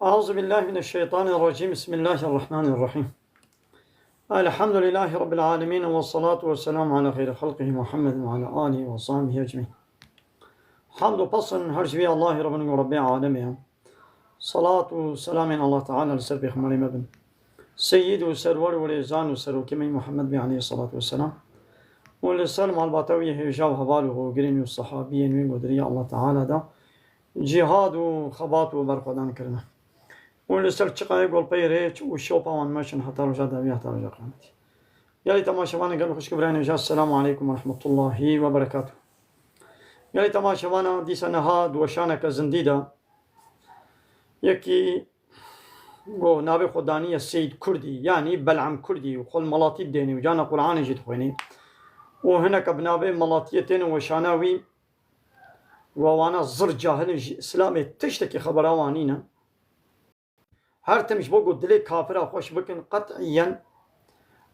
أعوذ بالله من الشيطان الرجيم. بسم الله الرحمن الرحيم. الحمد لله رب العالمين، والصلاة والسلام على خير خلقه محمد وعلى آله وصحبه أجمعين. حمد وبصن هرجبي الله ربنا ورب عالمها. صلاة وسلام الله تعالى لسربي خمري مبن سيد وسرور وريزان وسرور كمي محمد عليه الصلاة والسلام، والسلام على البطوية هجاو هباله وقرين والصحابيين وقدرية الله تعالى دا جهاد وخبات وبرقدان كرنا. ولسر چقای گل پیرچ و شوپا وان ماشن حتی رجع داوی حتی رجع قامتی. یالی تماشاوانا قبل خوش كبرين جاء السلام عليكم ورحمة الله وبركاته. یالی تماشاوانا دیسا نهاد وشانك زنديدا يكي گو نابي خداني السيد كردي يعني بلعم كردي وخل ملاطي الديني وجانا قرآن جيت خويني وهناك بنابي ملاطيتين وشاناوي ووانا زر جاهل اسلامي تشتكي خبراوانينا هر تمش بو دلی کافر خوش بکن قطعا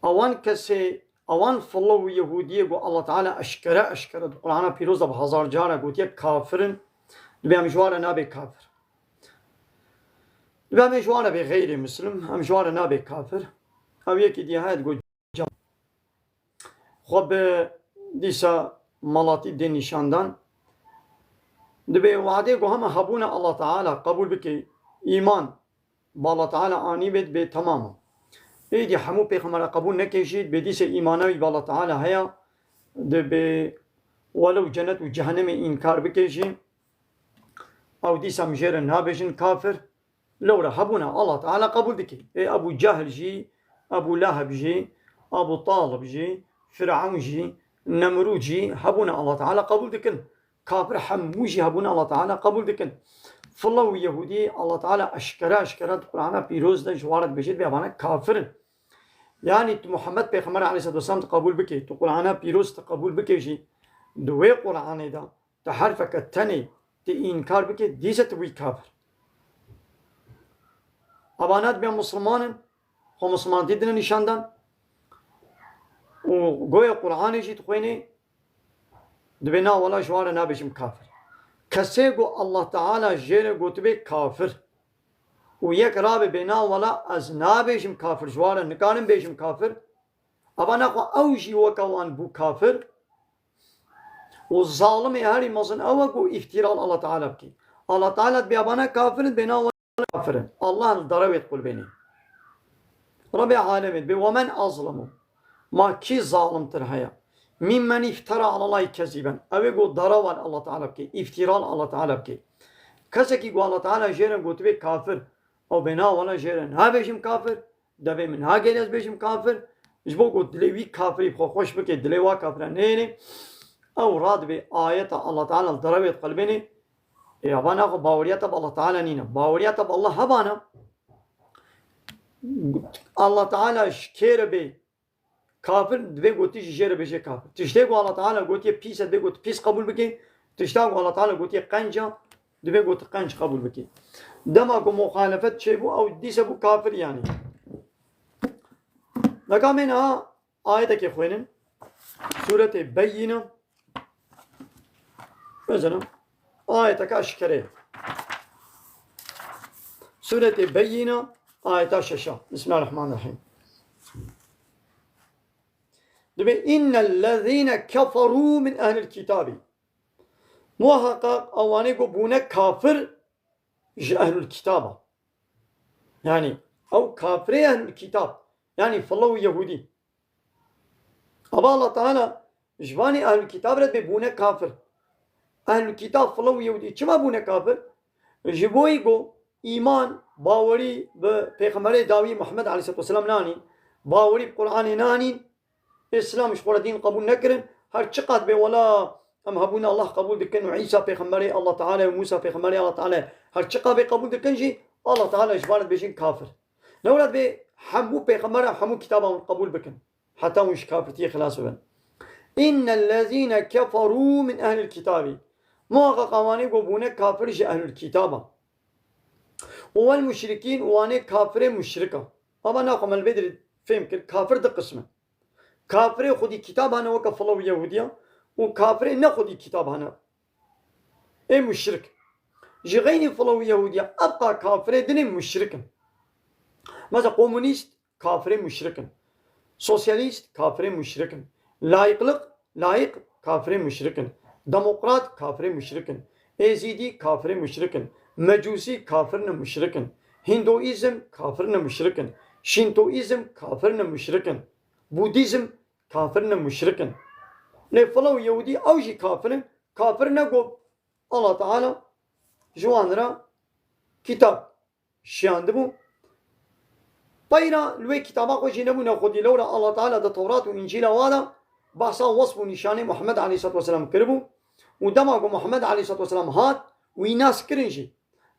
اوان کسی اوان فلو یهودیه گو الله تعالی اشکره قرآن پیروز به هزار جاره گوتیه کافرن دبی امجوار نابی کافر دبی امجوار به غیر مسلم امجوار نابی کافر او یکی دیه هاید گو خب دیسا ملاتی دین نشاندان دبی وعده گو همه حبون الله تعالی قبول بکی ایمان بالله تعالى آني بيت بتماما إيدي حمو بيخمر قبول نكيشيد بديس إيمانوي بالله تعالى هيا دب ولو جنة وجهنم إنكار بكيشي أو ديس مجير نابجن كافر لو رحبونا الله تعالى قبول دكي إيه أبو جهل جي أبو لهب جي أبو طالب جي فرعون جي نمرود جي حبونا الله تعالى قبول دكن كافر حموجي حبونا الله تعالى قبول دكن فالله يهودي الله تعالى أشكره القرآن بيروز ده جوارد بجد بيابانا كافرن يعني محمد بيغمبر عليه الصلاة والسلام تقبل بكي القرآن بيروز تقبل بكي جي دوي قرآن ده تحرفك التاني تإنكار بكي ديسة توي كافر أبانات بيا مسلمان هو مسلمان ديدنا نشاندان وقوية قرآن جي تخويني دبنا ولا جوار نابجم كافر کسی گو الله تعالی جیر گوتبه کافر و یک رابه بنا ولا از نابیشم کافر جواره نکارم بیشم کافر اما نخوا اوجی وکوان بو کافر و ظالم هری مزن اوه گو افتیرال الله تعالی بکی الله تعالی بیابانا کافر بنا ولا کافر الله درویت قل بینی رب عالمید بی ومن اظلمو ما کی ظالم تر هیا ممن افترى على الله كذبا او يقول ضروا الله تعالى بكي افتراء الله تعالى بكي كسكي قال الله تعالى جيرا قلت بك كافر او بنا ولا جيرا ها بيشم كافر دبي من ها جيرا بيشم كافر جبو قلت دلي كافر يبخو خوش بكي دلي وا كافر نيني او راد بي آية الله تعالى ضربت قلبيني يا بانا باوريات الله تعالى نينا باوريات الله هبانا الله تعالى شكير بي کافر دوی گوتی جیره بشه کافر تشته گو الله تعالی گوتی پیس دوی گوت پیس قبول بکی تشته گو الله تعالی گوتی قنجا دوی گوت قنج قبول بکی دما گو مخالفت چه بو او دیسه بو کافر یعنی نگاه منها آیت که خوینم سورت بینه بزنم آیت که اشکره سورت بینه آیت ششا بسم الله الرحمن الرحیم إن الذين كفروا من أهل الكتاب محقق أواني بونا كافر أهل الكتاب يعني أو كافر أهل الكتاب يعني فالله يهودي أبا الله تعالى جواني أهل الكتاب رد بونا كافر أهل الكتاب فالله يهودي كما بونا كافر جبوي جو إيمان باوري بپیغمبر داوي محمد عليه الصلاة والسلام ناني باوري بقرآن ناني اسلام شخور دين قبول نكرن هر چقد به ولا هم هبون الله قبول دكن وعيسى پیغمبر الله تعالى وموسى پیغمبر الله تعالى هر چقد به قبول دكن جي الله تعالى اجبارت بيجين كافر نولد به حمو پیغمبر حمو كتابهم قبول بكن حتى مش كافرتي خلاص بن ان الذين كفروا من اهل الكتاب ما قواني قبونه كافر جي اهل الكتاب والمشركين واني كافر مشركه اما نقم البدر فهم كافر ده قسمه کافر خودی کتاب هنه وکا فلو یهودیا و کافر نه خودی کتاب هنه ای مشرک جغيني فلو يهودية أبقى كافر دني مشركا مثلا كومونيست كافر مشركا سوسياليست كافر مشركا لايق كافر مشركا ديمقراط كافر مشركا ازيدي كافر مشركا مجوسي كافرنا مشركا هندوئيزم كافرنا مشركا شينتوئيزم كافرنا مشركا بوديزم كافرنا مشركا لفلو يهودي أوجي كافرنا قو الله تعالى جوانرا كتاب شاندبو طيرا لوي كتابا خوشي نبونا خودي لورا الله تعالى دا توراة وإنجيل وادا بحثا وصف نشاني محمد عليه الصلاة والسلام كربو ودماغو محمد عليه الصلاة والسلام هات ويناس كرنجي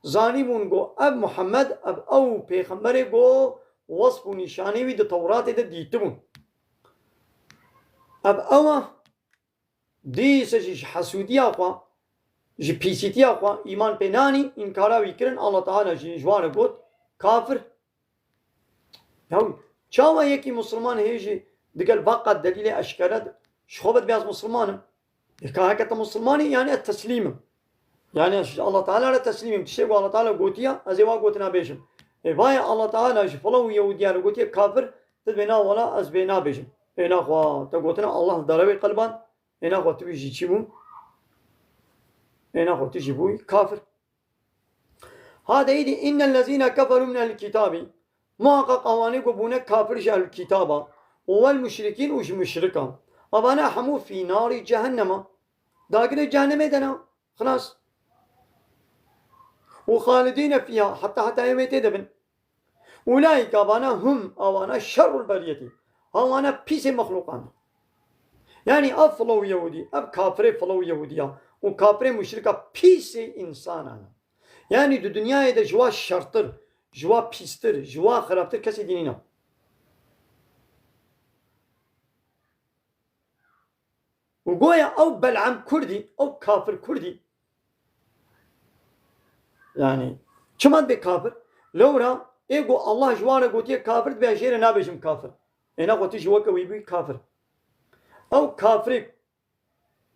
زاني بونغو أب محمد أب أو پیغمبر گو وصف نشاني وي دا توراة دا ديتبون أب أو دي سجيش حسودي أخوا جي بيسيتي أخوا إيمان بيناني إنكارا ويكرن الله تعالى جي جوان قوت كافر چاوا یکی مسلمان هیچی دیگر فقط دلیل اشکارد شخوبت بیاز مسلمانم که حقیقت مسلمانی یعنی التسلیم یعنی الله تعالی را تسلیمیم تشی الله تعالی گوتیا از ایوا گوتنا بیشم وای الله تعالی فلو یهودیا رو گوتیا کافر تد بنا ولا از بنا بیشم اینا خوا تا گوتنا الله دروی قلبان اینا خوا تو بیشی چی بوم اینا خوا تجی بوی کافر هذا يدي إن الذين كفروا من الكتاب محقق أواني قبونا كافر جهل الكتابة والمشركين وش مشركا أبانا حمو في نار جهنم داقر جهنم دنا خلاص وخالدين فيها حتى يميت دبن أولئك أبانا هم أبانا شر البرية أبانا بيس مخلوقان يعني أفلو يهودي أب كافر فلو يهودية وكافر مشركا بيس إنسانا يعني دو دنيا ده جوا شرطر جوا پیستر جوا خرابتر کسی دینی نه و گویا او بلعم کردی او کافر کردی yani çiman be kafir lora ego Allah jwana gotiye kafir be jere nabejim kafir ena goti jwa ka wi kafir او kafir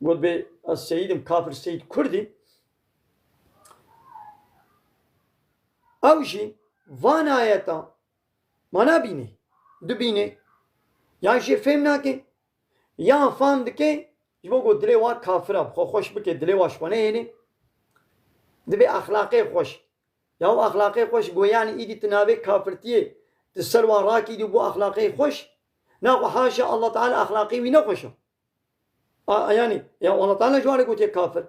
god be as seyidim kafir seyid kurdi او jin van ayeta mana bine dubine ya je femna ke ya fam de ke jwo go dile wa kafir ab khosh bike dile wa shwane yani دبي أخلاقي خوش يا هو أخلاقي خوش بو يعني إيدي تنابي كافرتيه تسلوا راكي دي بو أخلاقي خوش ناقو حاشا الله تعالى أخلاقي وينخوشه يعني يا الله تعالى جواري قلت كافر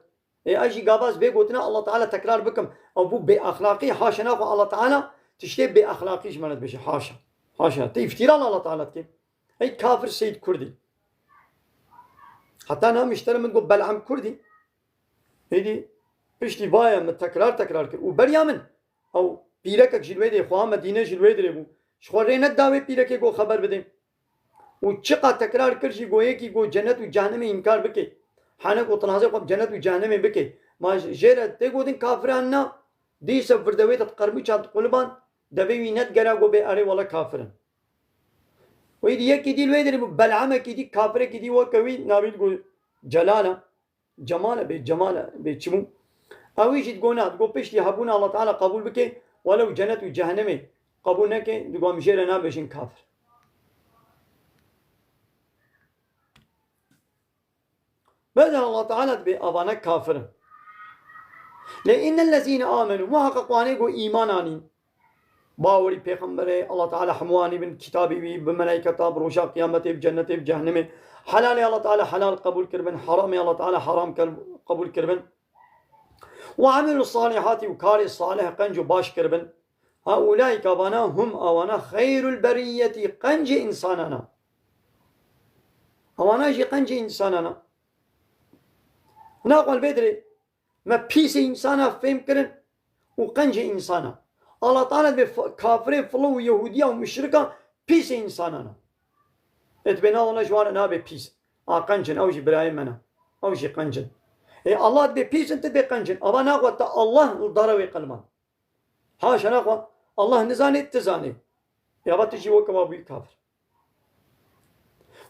إيه أجي قاباس بي قلتنا الله تعالى تكرار بكم أو بو بأخلاقي حاشا ناقو الله تعالى تشتي بأخلاقي جمالت بشي حاشا تيفتير الله تعالى كيف أي كافر سيد كردي حتى أنا مشتري من قبل بلعم كردي هيدي پشتی بایم تکرار کرد و بریامن او پیرک جلوه دی خواه مدینه جلوه دی بو شخوره ند داوی پیرک گو خبر بدیم و چقدر تکرار کرشی گویه کی گو جنت و جهنم انکار بکی حالا گو تنازع خب جنت و جهنم بکی ما جره تی گو دین کافران نا دی سب وردوی تقربی چند قلبان دوی ند گرا گو به اره والا کافرن و ایدی یکی دی لوی دی بلعمه کی دی کافره کی دی و کوی نابید گو جلاله جماله به جماله به چمو اويش تقولات تقول بيشتي هبونا الله تعالى قبول بك ولو جنت وجهنمي قبول نك تقول مشير انا بشين كافر بدل الله تعالى بأبانا كافر لأن الذين آمنوا محققوا عنه إيماناني باوري بيغمبري الله تعالى حمواني من كتابي بملائكة بروشا قيامتي بجنتي بجهنمي حلالي الله تعالى حلال قبول كربن حرامي الله تعالى حرام قبول كربن وعملوا الصالحات وكاري الصالح قنج باش كربن هؤلاء كبانا هم أوانا خير البرية قنج إنساننا أوانا جي قنج إنساننا ناقل بدري ما بيس إنسانا فهم كرن وقنج إنسانا الله تعالى بكافرين فلو يهودية ومشركة بيس إنساننا اتبنا الله جوانا نابي بيس قنجن أو جي برايم منا أو جي قنجن الله دي بيس انت دي قنجن أبا ناقوة الله ضروي قلمان حاشا ناقوة الله نزاني تزاني يا بات تجي وكما بي كافر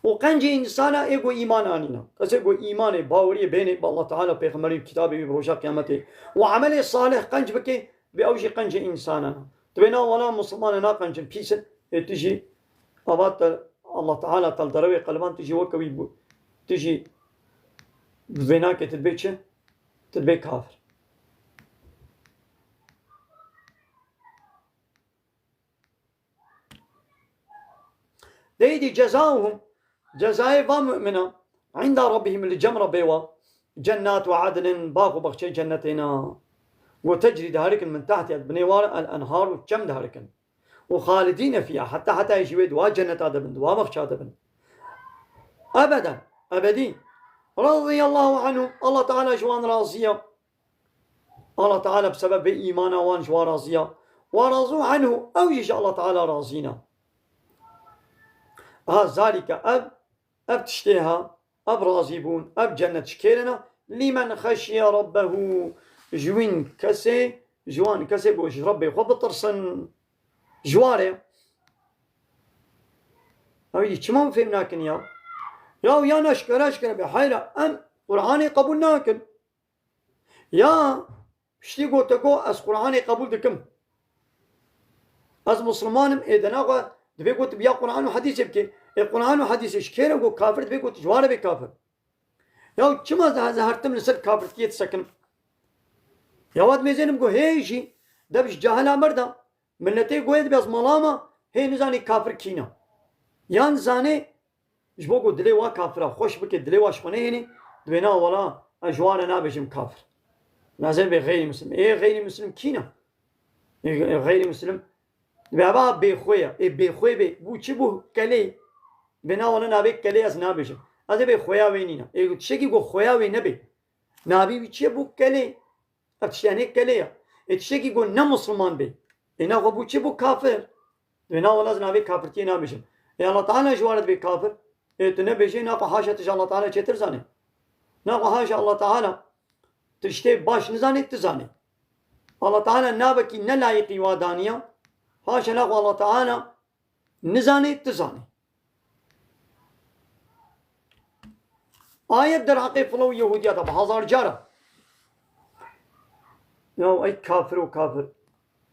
وقنج إنسانا إيقو إيمان آنينا كسي إيقو إيمان باوري بيني بالله تعالى بيغمري كتابي بروجا قيامته وعمل صالح قنج بكي بأوجي قنج إنسانا تبينا ولا مسلماننا قنج بيسن تجي أبات الله تعالى تلدروي قلبان تجي وكوي تجي بيناك تدبيتش تدبي كافر ديدي جزاؤهم جزاء ومؤمنة عند ربهم الجمرة بيوا جنات وعدن باقو بخشي جنتنا وتجري دهاركن من تحت بنيوار الأنهار وكم دهاركن وخالدين فيها حتى يجيب دوا جنة أدبن دوا بخشي أدبن أبدا أبدي رضي الله عنه الله تعالى جوان راضية الله تعالى بسبب إيمانا وان جوان راضية ورضوا عنه أو يجي الله تعالى راضينا ذلك أب تشتيها أب راضيبون أب جنة شكيرنا لمن خشي ربه جوين كسي جوان كسي بوش ربي خو بطرسن جواري أو يتشمون فهمناكن يا نشكر بحيرة أم قرآني قبول ناكن يا شتي قلت تقو أس قرآني قبول دكم أز مسلمانم إذا ناقوا دبي قلت بيا قرآن وحديث يبكي القرآن وحديث إشكيره قو كافر دبي قلت جواره بكافر يا كما زهرتم لسد كافر كيت سكن يا واد ميزانم قو هيجي دبش جاهل مردا ملتي قويد بيز ملاما هي نزاني كافر كينا يان زاني جبو قو دلي وا كافر خوش بكي دلي واش هني دبينا ولا جواره نابجم كافر نازل بغير مسلم إيه غير مسلم كينا إيه غير مسلم بابا بخويا إيه بخوي بو تشبو كلي بنا ولا نبي كلي از نابجم از بخويا وينينا إيه تشكي قو خويا وين نبي نبي تشبو كلي أتشاني كليا تشكي قو نمسلمان بي إنا قو بو تشبو كافر بنا ولا از نبي كافر تي نابجم يا الله تعالى جوارد بكافر إيه تنبجي ناقا حاشا تجا الله تعالى چتر زاني ناقا حاشا الله تعالى تشتي باش نزاني تزاني الله تعالى نابكي نلايقي وادانيا حاشا ناقا الله تعالى نزاني تزاني آية در حقي فلو يهودية بهزار جارة يو أي كافر وكافر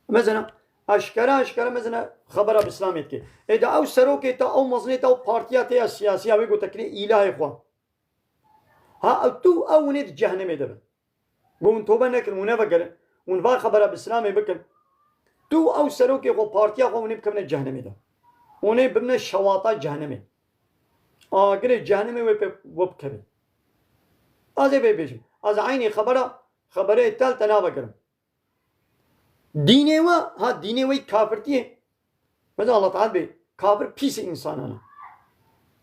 مثلا أشكرا مثلا خبر بإسلاميت كي إذا أو سروكي تا أو مزنيت أو بارتيات السياسية ويقول تكني إله إخوان ها تو أو نيت جهنم يدبن بون توبة نكن ونفقر ونفا خبر بإسلامي بكن تو أو سروكي خو بارتيا خو ونبكن من الجهنم يدبن ونبكن الشواطة جهنمي آخر جهنمي وبكبي أزي بيجي أز عيني خبره تل تنابكرم دينه ها دينه وي كافر تيه مثلا الله تعالى بي كافر pis insanana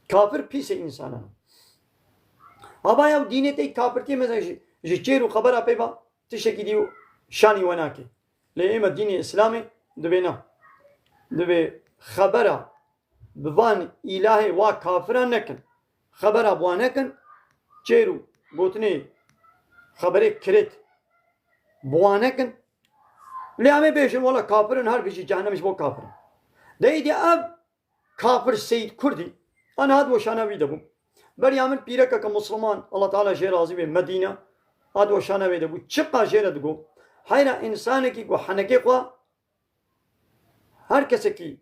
كافر pis insanana أبا يا دينه تي كافر تيه مثلا جيرو خبره بيبا تشكي ديو شاني وناكي لأما الدين الإسلامي دبينا دبي خبره بوان إلهي وا كافرا نكن خبره بوانكن جيرو بوتني خبره كريت بوانكن لأمي بيشن والله كافرن هر بيجي جهنم مش بو كافر ديدي أب كافر سيد كردي أنا هاد وشانا ويدبو بريامن بيرك كمسلمان الله تعالى جير راضي بمدينة هاد وشانا ويدبو چقا جير دقو حينا إنسان كي قو حنكي قوا هر کسی کی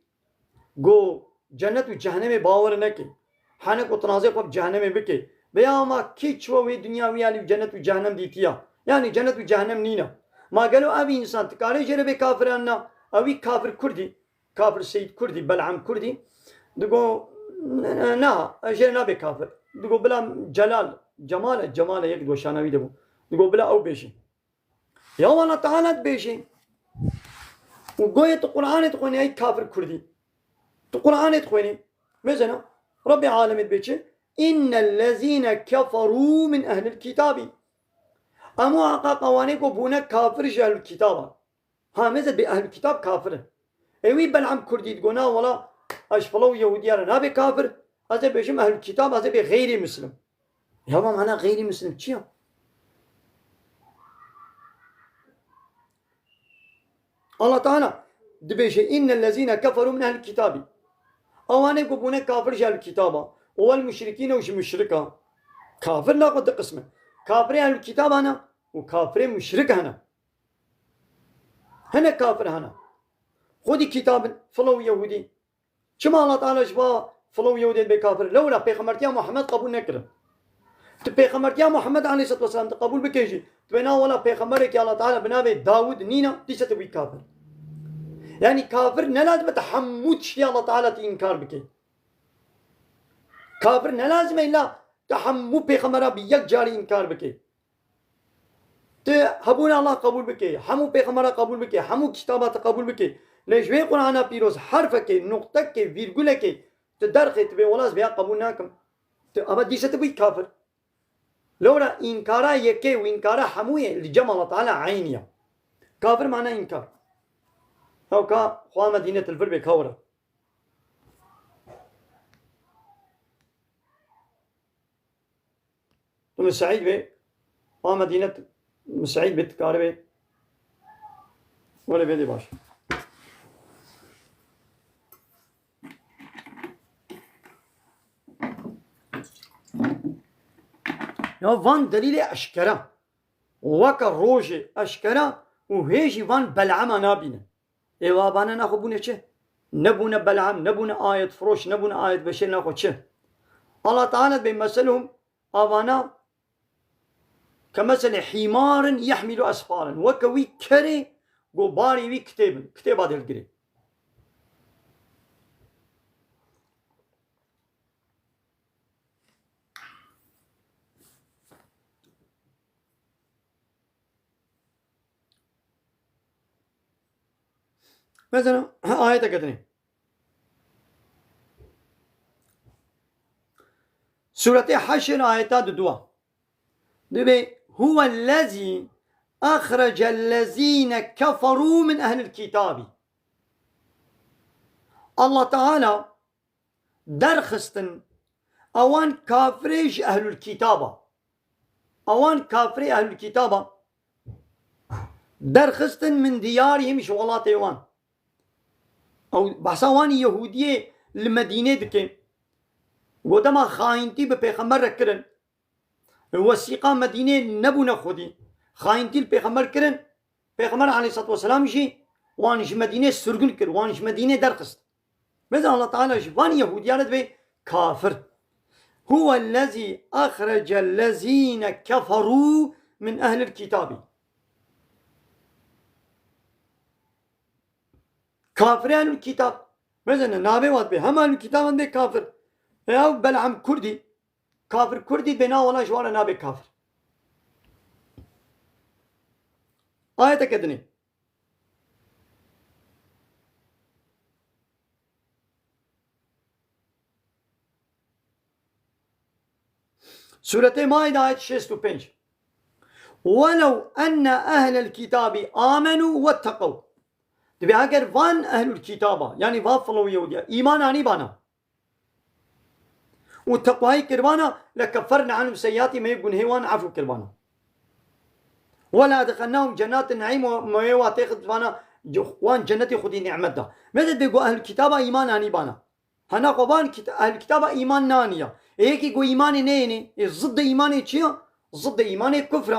گو جنت و جهنم باور نکی حنک و تنازع قو جهنم بکی بیا ما کیچ و دنیا ویالی جنت و جهنم دیتیا يعني جنت و جهنم نينا ما قالوا أبي إنسان تكاري جربي كافر أنا أبي كافر كردي كافر سيد كردي بلعم كردي دقو نا أجرنا بكافر دقو بلا جمال يقدو شانوي دبو دقو بلا أو بيشي يا الله تعالى بيشي وقوية القرآن تقولي أي كافر كردي القرآن تقولي مثلا ربي عالم بيشي إن الذين كفروا من أهل الكتاب أمو عقا قوانيكو بونا كافر جهل الكتاب ها مزد بأهل الكتاب كافر ايوي بلعم كردي تقولنا ولا أشفلو يهوديانا نابي كافر هذا بيجم أهل الكتاب هذا بغير مسلم يا ما معنى غير مسلم چيا الله تعالى دبيشي إن الذين كفروا من أهل الكتاب أوانيكو بونا كافر جهل الكتاب والمشركين وش مشركة كافر لا قد قسمه كافر أهل الكتاب هنا وكافر مشرك هنا كافر هنا خذي كتاب فلو يهودي كما الله تعالى شبا فلو يهودي بكافر لولا بيغمرتيا محمد قبول نكره بيغمرتيا محمد عليه الصلاة والسلام قبول بكيجي تبينا ولا بيغمرك يا الله تعالى بنابي داود نينا تيشت بي كافر يعني كافر نلازم تحموتش يا الله تعالى تنكار بكي كافر نلازم إلا تحمو بيغمرا بيك جاري انكار بكي تحبون الله قبول بكي حمو بيغمرا قبول بكي حمو كتابات قبول بكي ليش بي قرآن بيروز حرفك نقطك فيرغولك تدرخ تبي ولاز بيا قبول ناكم أبا ديشت بي كافر لولا إنكارا يكي وإنكارا حموية لجمع الله تعالى عينيا كافر معنى إنكار أو كا خواه مدينة الفر بكورة ثم سعيد بي خواه مدينة سعيد بيتكار بي ولا بيدي باش يا فان دليل أشكرا وكا روجي أشكرا وهيجي فان بلعما نابينا إيوا بانا ناخو بونه چه نبونه بلعم نبونه آية فروش نبونه آية بشير ناخو چه الله تعالى بمثلهم آوانا كمثل حمار يحمل أسفارا وكوي كري غباري وي كتاب هذا الجري مثلا آية كتني سورة حشر آيات دوا دبي هو الذي أخرج الذين كفروا من أهل الكتاب الله تعالى درخستن أوان كافريج أهل الكتاب أوان كافري أهل الكتاب درخستن من ديارهم شغلات ايوان او بحثوان يهودية المدينة دكين قدما خاينتي ببيغمبر كرن وثيقة مدينة نبونا خودي خاينتي البيغمبر كرن بيغمبر عليه الصلاة والسلام جي وانش مدينة سرقن كر وانش مدينة درخست مثلا الله تعالى جوان يهوديانت بي كافر هو الذي أخرج الذين كفروا من أهل الكتاب كافر أهل الكتاب مثلا نابي واد بي هم أهل الكتاب عندي كافر يا بلعم كردي كافر كردي بنا ولا جوانا نابي كافر آية كدني سورة مائدة آية 65 ولو أن أهل الكتاب آمنوا واتقوا تبي أجر وان أهل الكتاب يعني وافلوا يهوديا إيمان أني بانا والتقوى كربانا لكفرنا عنهم سيئاتهم ما يبقون هيوان عفو كربانا ولا دخلناهم جنات النعيم وما يواتيخد بانا وان جنتي خدي نعمتها ماذا بيقول أهل الكتاب إيمان أني بانا هنا قبان أهل الكتاب إيمان نانيا هيك يقول إيمان نيني ضد إيمان شيء ضد إيمان كفر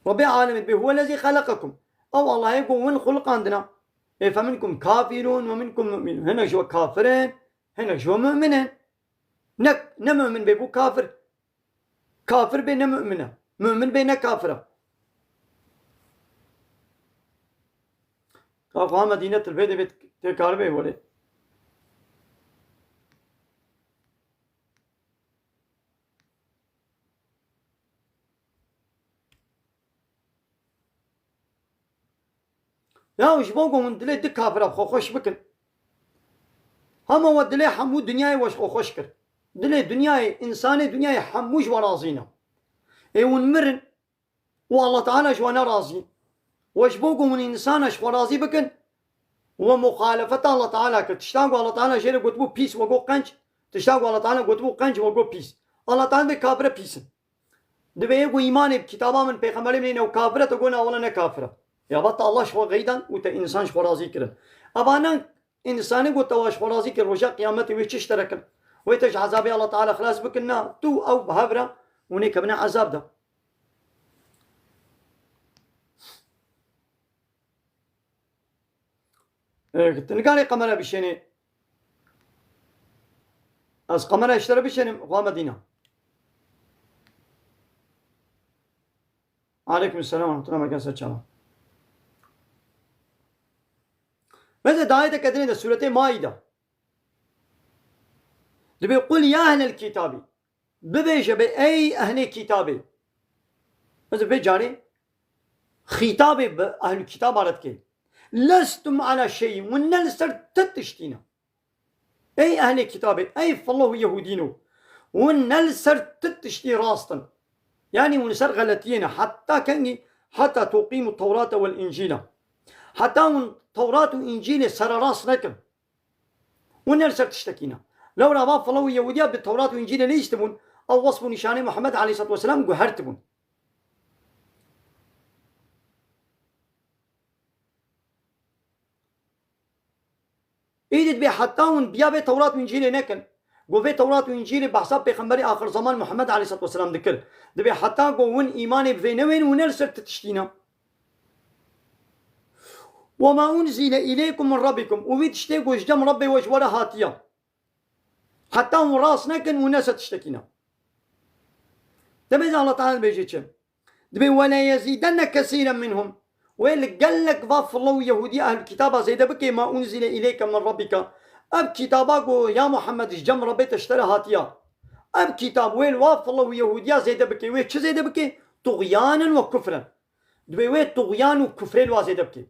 رب العالمين هو الذي خلقكم أو الله يقول وين خلق عندنا فمنكم كافرون ومنكم مؤمنون هنا شو كافرين هنا شو مؤمنين نمؤمن بيبو كافر كافر بين مؤمنة مؤمن بين كافرة كافها مدينة البيت بيت تكاربه ولي يا وش بوقو من دلي دك كافر أبخو خوش بكن هما ودلي حمو دنياي وش خوش كر دلي دنياي إنساني دنياي حموش ورازينا اي ونمرن والله تعالى شوانا رازي وش بوقو من إنسان شو رازي بكن ومخالفة الله تعالى تشتاقوا الله تعالى شيء قطبو بيس وقو قنج تشتاقوا الله تعالى قطبو قنج وقو بيس الله تعالى كافر بيسن دبي يقو إيماني بكتابا من بيخمالي منين وكافرة تقولنا أولا كافرة يا بطا الله شو غيدا وتا إنسان شو رازي كرن أبانا إنساني قلت الله شو رازي كر رجاء قيامتي ويش اشتركن ويتج عذابي الله تعالى خلاص بكنا تو أو بهبرة ونيك بنا عذاب ده. تنقالي قمرة بشيني از قمرة اشترى بشيني غوا مدينة. عليكم السلام ورحمة الله وبركاته. ماذا دعاية كدرين ده سورة مائدة بيقول يا أهل الكتاب ببيجة بأي أهل الكتاب ماذا بيجاري خطاب أهل الكتاب عرضك لستم على شيء ونلسر تتشتينا أي أهل الكتاب أي فالله يهودينو ونلسر تتشتي راستن يعني ونسر غلطينا حتى تقيموا التوراة والإنجيل حتى التوراة والإنجيل سر راس لكم ونلسر تشتكينا لو رابا فالله يهوديا بالتوراة والإنجيل ليش تبون أو وصف نشان محمد عليه الصلاة والسلام قهرتبون إيدت بي حتى بيا بي توراة وإنجيل نكن قو في توراة وإنجيل بحساب بيخنبري آخر زمان محمد عليه الصلاة والسلام ذكر دبي حتى قوون إيماني بفينوين ونرسل تتشتينا وما أنزل إليكم من ربكم وبيتشتيقوا جدام ربي وجولا هاتيا حتى راس نكن وناس تشتكينا دبي الله تعالى بيجيتشم دبي ولا يزيدن كثيرا منهم ويل قال لك ضاف الله يهودي أهل الكتاب زيد بكي ما أنزل إليك من ربك أب كتاباكو يا محمد جم ربي تشتري هاتيا أب كتاب ويل واف الله يهوديا زيد بكي ويل شو زيد بكي طغيانا وكفرا دبي ويل طغيان وكفر وازيد بكي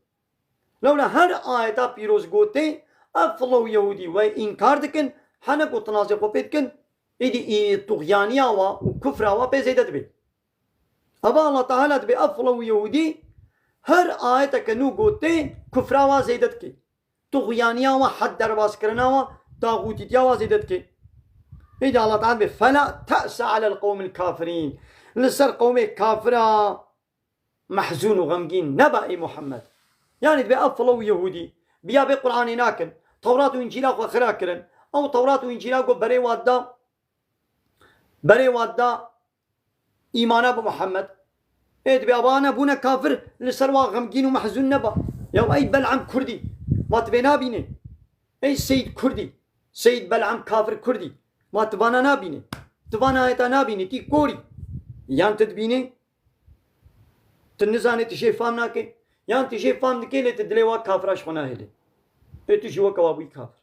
لولا هر آية بيروز قوتي أب الله يهودي وإنكار دكن حنك وتنازع قبيتكن إيدي طغيانيا وكفرا وبزيد دبي أبا الله تعالى دبي أب الله يهودي هر آية كنو قوتي كفرا وازيدت كي طغيانيا وحد درواز کرنا وطاغوتيا وازيدت كي إذا الله تعالى فلا تأس على القوم الكافرين لسر قوم كافرة محزون وغمقين نبأ محمد يعني تبي أفلو يهودي بيا بقرآن ناكن توراة وإنجيلا وخراكرن أو توراة وإنجيلا بري وادا إيمانا بمحمد إيه بأبانا بونا كافر لسروا غمقين ومحزون نبا يا أي بلعم كردي ما تبينا بيني أي سيد كردي سيد بلعم كافر كردي ما تبانا نابيني تبانا ايتا نابيني تي كوري يان تدبيني تنزاني تشي فامنا كي يان تشي فام دكي لي تدليوا كافر اشخنا هيلي اي تشيوا كوابوي كافر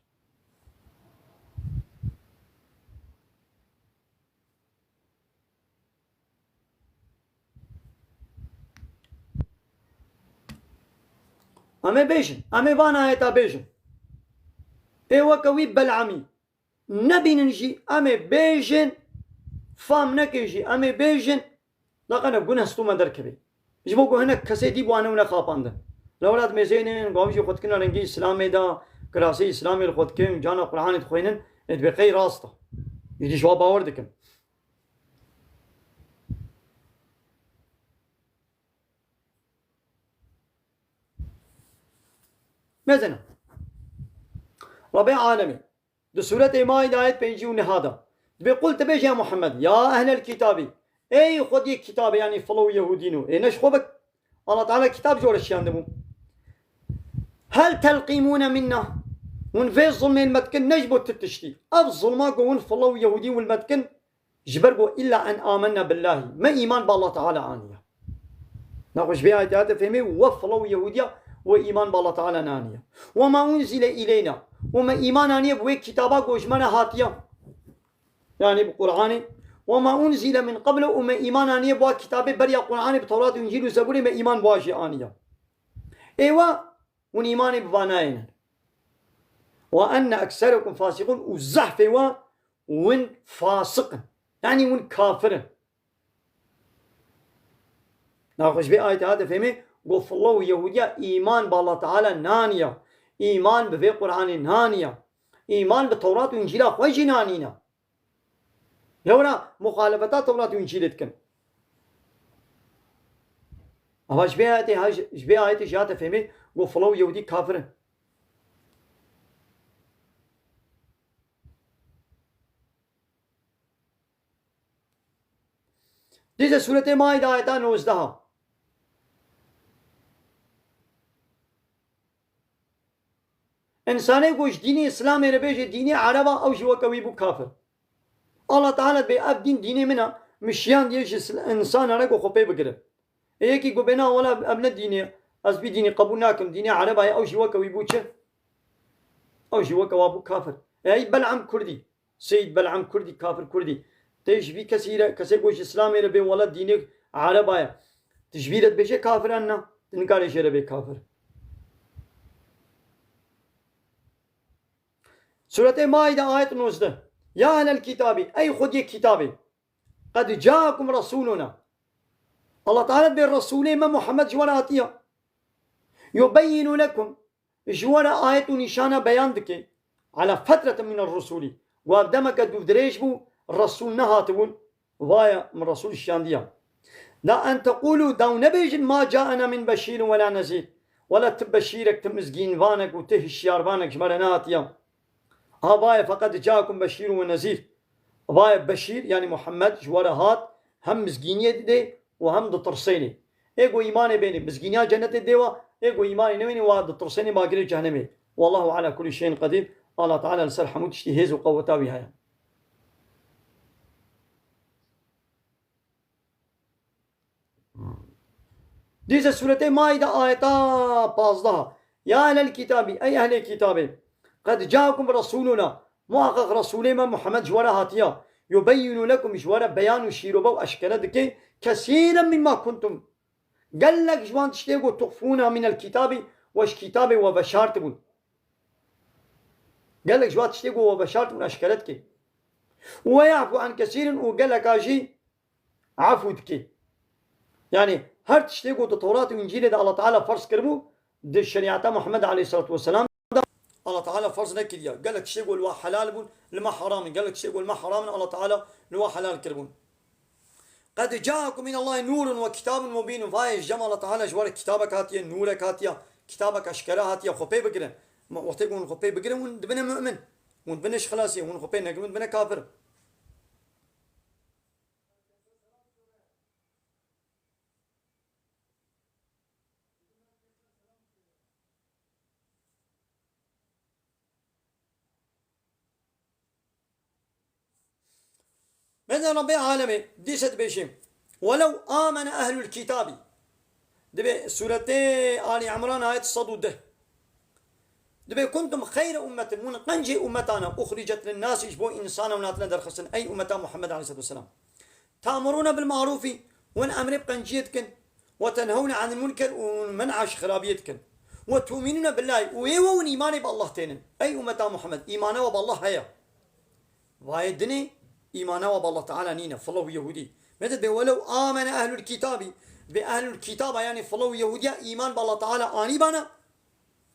أمي بيجن أمي بانا هيتا بيجن إيوا كوي بلعمي نبي نجي أمي بيجن فام نكيجي أمي بيجن لقنا بقول هستوما دركبي جبوكو هنا كسيدي بوانا ونا خاباندا لولاد مزينين قومشي خد كنا رنجي إسلامي دا كراسي إسلامي الخد كم جانا قرآن تخوينن إتبقي راستا يدي شوا باور دكم مثلا ربي عالمي دو سورة مائدة آية بينجيون هذا بيقول تبيج يا محمد يا أهل الكتاب أي خدي كتاب يعني فلو يهودينو إيه نشخبك الله تعالى كتاب جور الشيان دمو هل تلقيمون منا ونفي الظلم المتكن نجبو تتشتي الظلمات قون فلو يهودي والمتكن جبرقو إلا أن آمنا بالله ما إيمان بالله تعالى عنيا ناقش بها آيات فهمي وفلو يهوديا وإيمان بالله تعالى نانيا وما أنزل إلينا وما إيمان أنيا بوي كتابا قوشمنا هاتيا يعني بقرآن وما أنزل من قبل وما إيمان أنيا بوا كتاب بريا قرآن بتوراة وإنجيل وزبور ما إيمان بواجي آنيا إيوا ون إيمان بفاناين وأن أكثركم فاسقون وزحف إيوا ون فاسق يعني ون كافر ناقش بآيات هذا فهمي قف الله يهوديا إيمان بالله تعالى نانيا إيمان بفي قرآن نانيا إيمان بالتوراة وإنجيل خويجي نانينا لولا مخالفة توراة وإنجيل كن أما شبه آيات جاءت فهمي قف الله يهودي كافر ديزا سورة مائدة آيتان 19. إنساني قوش ديني إسلامي ربيش ديني عربا أو شي وكوي بو كافر. الله تعالى بي أب ديني منا مشيان ديش إنسان رقو خبي بقرب. إيكي قو بنا ولا أبنى ديني أزبي ديني قبولناكم ديني عربا أو شي وكوي بو چه أو شي وكوا بو كافر. أي بلعم كردي سيد بلعم كردي كافر كردي تشبي كثيرة كسي قوش إسلامي ربي ولا ديني عربا تشبيرت بيشي كافر أنا تنكاري شي ربي كافر. سورة مائدة آية 19. يا أهل الكتاب أي خذ كتابي قد جاءكم رسولنا. الله تعالى بالرسول ما محمد جواناتيا يبين لكم جوانا آية نشانة بيان دكي على فترة من الرسول وابدمك دودريش بو الرسول نهاتبون ضايا من رسول الشاندية لا أن تقولوا داو نبيج ما جاءنا من بشير ولا نذير ولا تبشيرك تمزقين فانك وته الشيار فانك جمرناتيا هاي فقد جاءكم بشير ونذير. هاي بشير يعني محمد جواره هات هم مزقينية دي وهم دطرسيني. ايقو ايماني بيني مزقينيا جنة الديوة ايقو ايماني نويني ودطرسيني باقري جهنمي. والله على كل شيء قدير. الله تعالى لسر حمود اشتهيز وقوتا بها. ديزا سورة مائدة آيتا 15. يا أهل الكتاب أي أهل الكتاب قد جاءكم رسولنا محقق رسولي ما محمد جوارا هاتيا يبين لكم جوارا بيان وشيروبا وأشكالتك كثيرا مما كنتم قال لك جوان تشتيقوا تخفونا من الكتاب واش كتاب وبشارتبون قال لك جوان تشتيقوا وبشارتبون أشكالتك ويعفو عن كثير وقال لك أجي عفوتك يعني هر تشتيقوا التوراة وإنجيل الله تعالى فرض كربو دي الشريعة محمد عليه الصلاة والسلام الله تعالى فرض نكديا قال لك شيء يقول حلال بون لما حرام قال لك شيء يقول ما حرام الله تعالى لو حلال كربون قد جاءكم من الله نور وكتاب مبين فايش جمع الله تعالى جوار كتابك هاتيا نورك هاتيا كتابك أشكالها هاتيا خبي بقرن وقت يقول خبي بقرن ونبنا مؤمن ونبناش خلاصي ونخبي نقول ونبنا كافر. ماذا ربي عالمي ديست بيشيم ولو آمن أهل الكتاب دبي سورة آل عمران آية الصدود دبي كنتم خير أمة من قنجي أمتنا أخرجت للناس يشبو إنسانا وناتنا درخصن أي أمة محمد عليه الصلاة والسلام تأمرون بالمعروف وان أمر بقنجيتكن وتنهون عن المنكر ومنعش خرابيتكن وتؤمنون بالله ويوون إيماني بالله تينن أي أمة محمد إيمانه بالله هيا وايدني إيمانه بالله تعالى نينا فلو يهودي مثل ولو آمن أهل الكتاب بأهل الكتاب يعني فلو يهوديا إيمان بالله تعالى آني بانا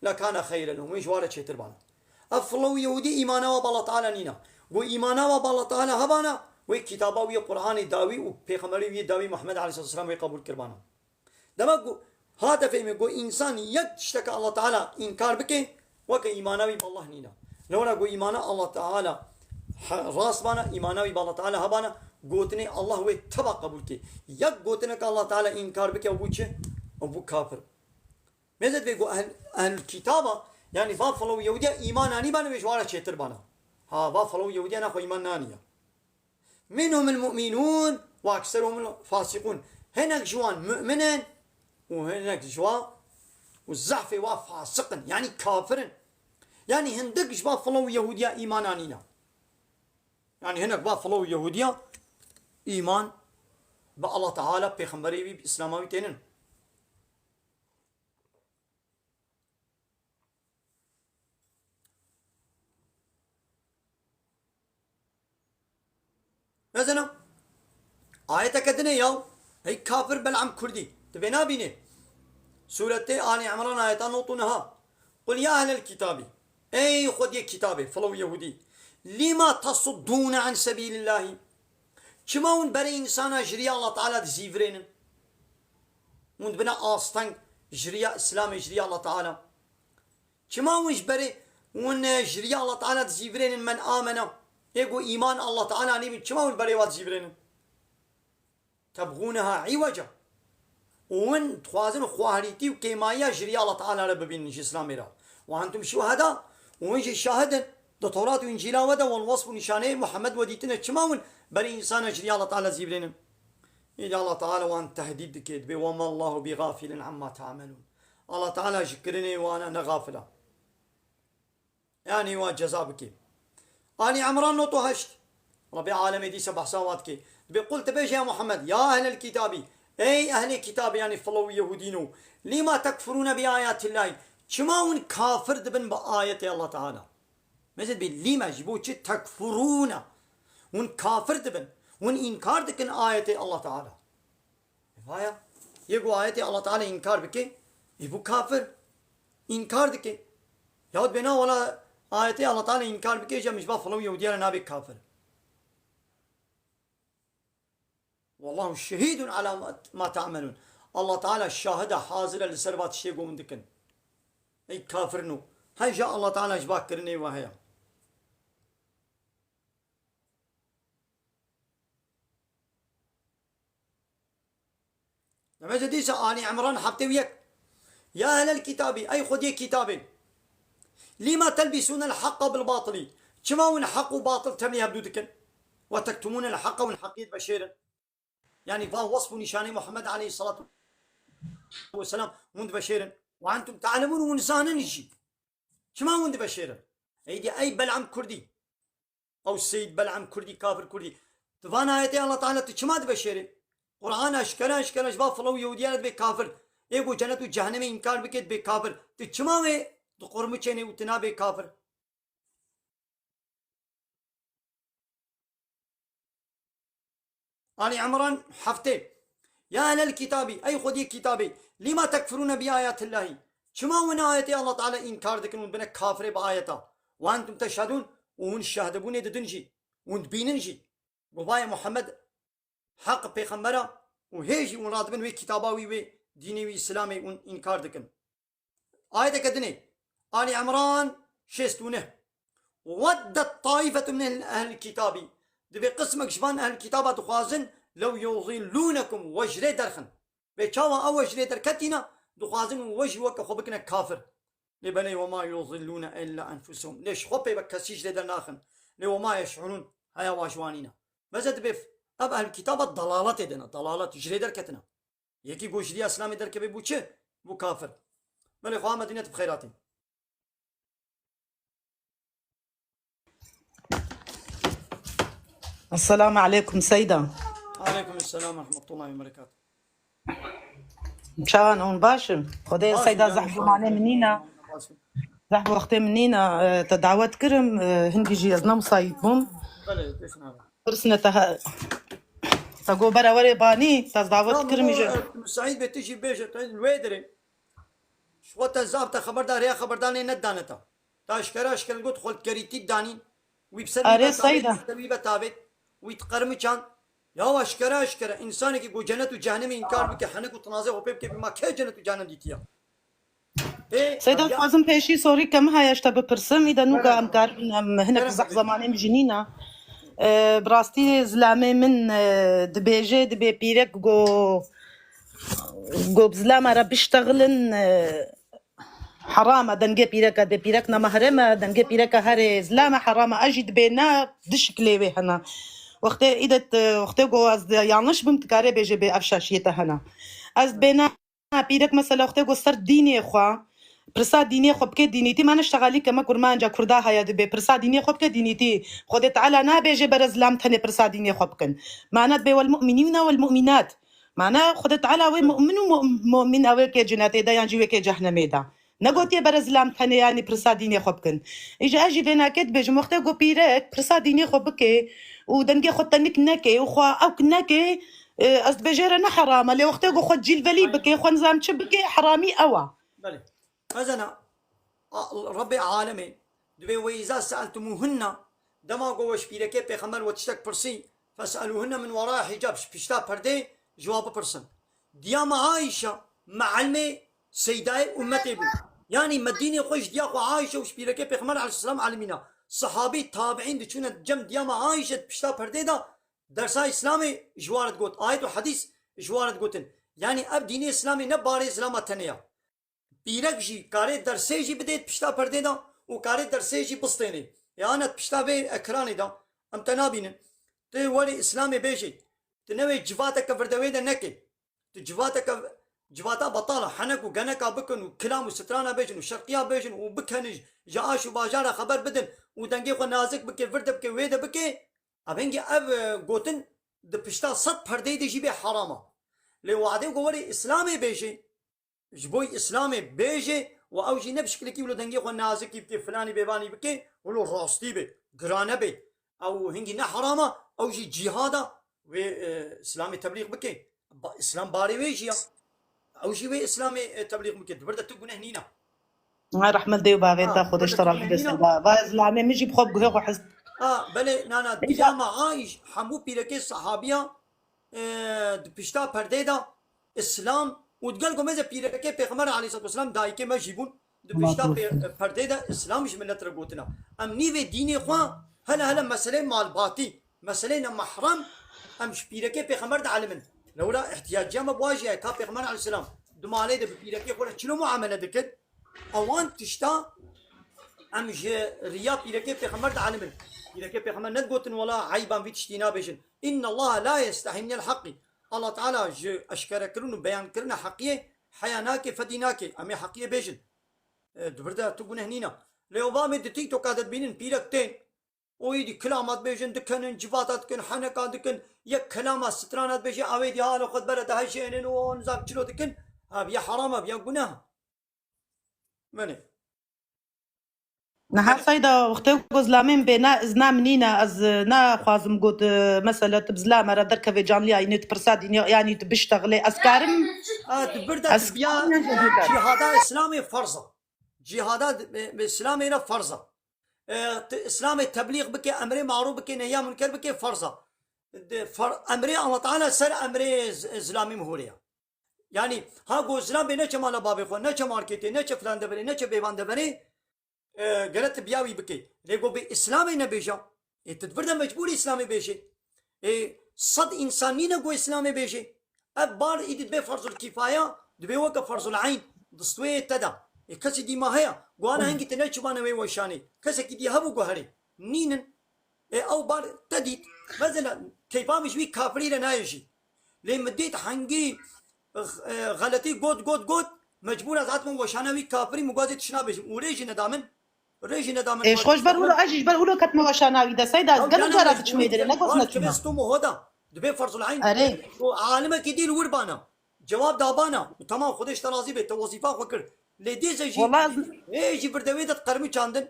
لكان خيرا لهم ويش وارد شيتر بانا أفلو يهودي إيمانه بالله تعالى نينا وإيمانه بالله تعالى هبانا وكتابه وقرآن داوي وبيغمبري داوي محمد عليه الصلاة والسلام وقبول كربانا دماغ هذا فهم يقول إنسان يكتشتك الله تعالى إنكار بك وك إيمانه بالله نينا لو نقول إيمانه الله تعالى راس بانا إيمانه بالله تعالى هبانا قوتني الله هو تبع قبول كي يك قوتنك الله تعالى إنكار بك أبو چه أبو كافر ماذا بيقول أهل الكتابة يعني فافلو يهوديا إيمان أني بانا بيشوارة شيتر بانا ها فافلو يهوديا نخو إيمان نانيا منهم المؤمنون وأكثرهم الفاسقون هناك جوان مؤمنين وهناك جوان والزعف وفاسقا يعني كافرا يعني هندك جوا فلو يهوديا إيمان أنينا يعني هناك بافلو يهوديا إيمان بالله تعالى بيخمبري بإسلامي تينن مثلا آية كدني ياو هي كافر بلعم كردي تبينا بيني سورة آل عمران آية نوطنها قل يا أهل الكتاب أي خذ كتابي فلو يهودي لما تصدون عن سبيل الله كما ون بري إنسان جريا الله تعالى زيفرين ون بنا آستان جريا إسلام جريا الله تعالى كما ونش بري ون جريا الله تعالى زيفرين من آمن يقول إيمان الله تعالى نبي كما ون بري وات زيفرين تبغونها عوجا وان تخوازن خواهريتي وكيمايا جري الله تعالى رببين نجي إسلامي را وأنتم شهداء ويجي شاهدا ده توراة وإنجيل ودا والوصف نشانه محمد وديتنا تشماون بني إنسان جري الله تعالى زيبلنا إذا الله تعالى وأن تهديد كيد وما الله بغافل عما تعملون الله تعالى شكرني وأنا نغافله يعني وجزابك أني عمران نوتو هشت ربي عالمي دي سبع سوات كي قلت بيش يا محمد يا أهل الكتاب أي أهل الكتاب يعني فلو يهودينو لما تكفرون بآيات الله شماون كافر دبن بآيات الله تعالى مثل بي لما جبوش تكفرون ون كافر دبن ون إنكار دكن آيات الله تعالى فايا يقو آيات الله تعالى إنكار بكي يبو كافر إنكار دكي يهود بنا ولا آيات الله تعالى إنكار بكي جا مش بفلو يهوديانا نابي كافر والله شهيد على ما تعملون الله تعالى الشاهدة حاضرة لسربات الشيء قوم دكن اي كافر نو هاي جاء الله تعالى اجباك كرني وهي لما جديسة آني عمران حبتي وياك يا أهل الكتاب أي خذي كتابي لما تلبسون الحق بالباطل كما هو الحق وباطل تمني بدودكن وتكتمون الحق والحقيد بشيرا يعني فهو وصف نشاني محمد عليه الصلاة والسلام منذ بشيرا وأنتم تعلمون ونسانا نجي كما منذ بشيرا أي بلعم كردي أو السيد بلعم كردي كافر كردي تفانا آياتي الله تعالى تشما بشيرا قرآن أشكرا شباب فلو يهوديانت بي كافر ايقو جنت و جهنم انكار بكت بي كافر تشما وي قرم چيني وتنا بي كافر آل عمران حفتي يا أهل الكتاب أي خذي كتابي لما تكفرون بآيات الله شما ونا آياتي الله تعالى إنكار دكن بنا كافر بآياته وأنتم تشهدون وون الشهدبون ددنجي وون بيننجي وبايا محمد حق بيغمبره وهيجي ونراد بن وي كتاباوي وي ديني وي إسلامي وون إنكار دكن آية كدني آل عمران شستونه ودت طائفة من أهل الكتاب دبي قسمك شبان أهل الكتاب دخوازن لو يضلونكم وجري درخن بيشاوا أو وجري دركتنا دخوازن وجه وك خبكنا كافر لبني وما يضلون إلا أنفسهم ليش خبي بكسيش لدر ناخن لو ما يشعرون هيا واجوانينا ماذا بف أب أهل الكتاب الضلالة دنا ضلالة جري دركتنا يكي قوش دي أسلامي دركبي بوچه بو كافر بل إخوان مدينة بخيراتي السلام عليكم سيدة. عليكم السلام ورحمة الله وبركاته. مشان اون باشم خدي سيدة زحبوا معنا منينا زحبوا اختي منينا تدعوات كرم هندي جيزنا مصايبهم فرسنا تقو برا وري باني تدعوات كرم يجي سعيد بتجي بيجة الويدري شو تزابط خبردار يا خبرداني ندانتا تاشكراش كل قلت خلت كريتي داني ويبسر اري سيدة ويبتابت ويتقرمي كان يا أشكره إنساني كي جنة وجهنم إنكار بك حنك وتنازع وبيب كي بما كه جنة وجهنم ديتيا سيدة لازم بيشي سوري كم هاي اشتبه برسم إذا نوقع أمكار هناك زح زمانين بجنينا براستي زلامي من دبيجي دبي بيرك جو بزلامة ربي اشتغلن حرامة دنجي بيركا دي بيركنا مهرمة دنجي بيركا هاري زلامة حرامة أجد بينا دشكلي هنا وقتی ایدت وقتی گو از یانش بیم تکاره بیجه به افشاشیت هنا از بنا پیرک مثلا وقتی گو سر دینی خوا پرسا دینی خوب که دینیتی من اشتغالی که ما کرمان جا کرده هاید به پرسا دینی خوب که دینیتی خود تعالی نه بیجه برزلام تنه پرسا دینی خوب کن معنات به والمؤمنین والمؤمنات معناه خود تعالی و مؤمن و مؤمن اوی که جناتی دا یعنی جوی که جهنمی دا نگوتی برزلام تنه یعنی پرسا دینی خوب کن ایجا اجی بنا کت بیجه وقتی گو پیرک پرسا دینی خوب که ودنجي خدت نكنكي وخوا أو كنكي أصد بجيرنا حرام اللي وقتها جو خد جيل فلي بكي خو نظام شبكي حرامي أوا. بلى فزنا ربي عالمي دبي وإذا سألتموهن دما جوش بيركي بخمر وتشتك برسي فاسألوهن من وراء حجاب بيشتا بردي جواب برسن ديما عايشة معلمة سيداي أمتي بو يعني مديني خوش دياخو عايشة وش بيركي بخمر عليه السلام علمنا صحابي تابعين دي چون جم ديما عايشة بشتا پرده دا درسا اسلامي جوارت قوت آيت و حديث جوارد قوتن يعني اب ديني اسلامي نباري اسلام تنيا بيرك جي كاري درسي جي بديت بشتا پردي دا وكاري درسي جي بسطيني يعني بشتا بي اكراني دا ام تنابين تي ولي اسلامي بيجي تنوي جفاتك فردوي دا نكي تجفاتك جواتا بطالة حنك وقنكا بكن وكلام وسترانا بيجن وشرقيا بيجن وبكن جاش وباجارة خبر بدن ودنجي خو نازك بكي فرد بكي ويدا بكي ابنجي اب قوتن دبشتا صد پردي دي جيبي حرامة لي وعدين قولي اسلامي بيجي جبوي اسلامي بيجي واوجي نبشكل كي ولو دنجي خو نازك بكي فلاني بيباني بكي ولو راستي بي قرانة بي او هنجي نحرامة اوجي جهادا و اسلامي تبليغ بكي اسلام باري ويجيا او شيء اسلامي تبليغ ممكن برده تقول هنينا هاي رحمة ديو باغي تاخذ اشتراك بس باز لا ميجي بخوب هيك وحس بله نانا ديما عايش حمو بيركي صحابيا بيشتا پرديدا اسلام وتقال لكم اذا بيركي پیغمبر عليه الصلاه والسلام دايكي ما جيبون بيشتا پرديدا اسلام مش ملت رغوتنا ام نيوي ديني خو هلا مساله مال باطي مساله محرم ام بيركي پیغمبر علمن لولا احتياج ما بواجه كا پیغمبر عليه السلام دمالي ده بيركي خو شنو معامله دكت اوان تشتا ام ريا بيركي پیغمبر علمن بيركي پیغمبر ندغوتن ولا عيبان في تشتينا بيشن ان الله لا يستحي من الحق الله تعالى اشكر كرن بيان كرنا حقيه حياناك فديناك امي حقيه بيشن دبردا تقول هنينا لو بامي تيك توك قاعد بينن بيركتين ويدي كلامات بيجن دكن جفاتات كن حنكات دكن يك كلامات سترانات بيجي اويدي هالو خد برد هاي شيء ونزاك شلو دكن ابي حرام ابي قناه مني نها صيدا وقتو زلامين بينا زنا منينا از نا خوازم قد مثلا تبزلا مرة دركة في جامليا يعني تبرساد يعني تبشتغلي اسكارم تبرد تبيا جهادا اسلامي فرضه جهادا اسلامي فرضه اسلامي تبليغ بك امري معروف بك نهي منكر بك فرضه امري الله تعالى سر امري اسلامي مهوريا يعني ها گو اسلام بنا چمالا بابي خو نه چ مارکیټ نه چ فلان دبري نه چ بيوان دبري غلط بیاوی بکی لیکو به اسلامی نبیشا تدبر ده مجبور اسلامی بیشه صد انسانی نگو اسلامی بیشه اب بار ایدید به فرض الکفایه دبی وقت فرض العین دستوی تدا کسی دی ما هيا گوانا هنگی تنه چبانه وی وشانی کسی کی دی هبو گوهری نینن او بار تدید مثلا کیفا مشوی کافری لنایشی لمدید هنگی غلطی گود مجبور از عدم وشانه وی کافری مگازی تشنا بیشه اوریجی ندامن ايش خوش برولو اجيش برولو كتم وشاناوي ده سيدا قالوا جرى تشميدر لا قصنا كبستو مهدا دبي فرض العين عالمه كدي الوربانا جواب دابانا تمام خودش ترازي به توظيفه فكر لدي زي والله ايجي بردوي ده قرمي چاندن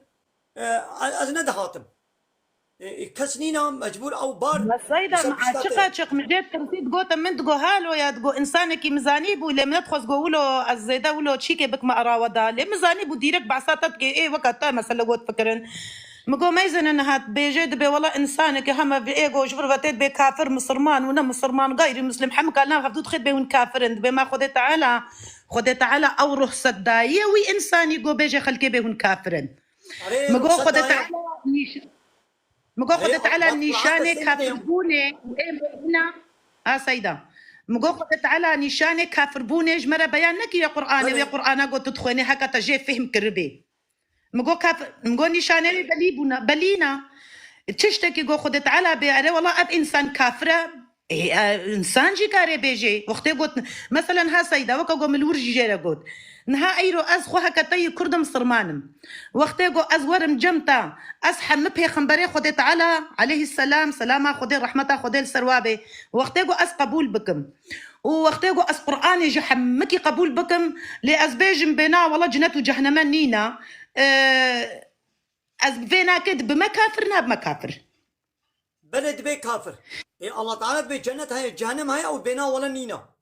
ازنه دهاتم كسنينا مجبور او بار سيدا مع شق مجيت ترسيد قوت من تقو هالو يا تقو انسانك ميزاني بو لم ندخل قولو الزيدا ولو تشيكي بك ما اراودا لم ميزاني بو ديرك بعصاتك ايه وقت مثلا قوت فكرن مقو ميزن انها بيجد بي والله انسانك هم بايجو شفرفتيت بي كافر مسلمان ونا مسلمان غير مسلم حمك الله خفدود خد بي ون كافر بما خدي تعالى او روح صدايه وي انساني قو بيجي خلكي بي ون كافرن مقو خدي مقوقدت على نشانك كافربوني هنا سيدا مقوقدت على نشانك كافربوني جمرة بيانك يا قرآن ويا قرآن قلت تدخلني هكا تجي فهم كربي مقو نشاني بلينا تشتكي قو خدت على بيعري والله اب انسان كافرة انسان جي كاري بيجي وقتي قلت مثلا ها سيدا وكا قو ملور جيجيرا قلت نها ايرو از خو هكتي كردم صرمانم وقتي قو از ورم جمتا اصحى مبهي خنبري خدي تعالى عليه السلام سلامة خدي رحمته خدي السروابي وقتي قو از قبول بكم ووقتي قو از قرآني جحمكي قبول بكم لأزبيجم بنا والله جنة وجهنم نينا از بينا كد بمكافرنا بمكافر بلد بي كافر الله تعالى بي جنة هاي جهنم هاي او بنا ولا نينا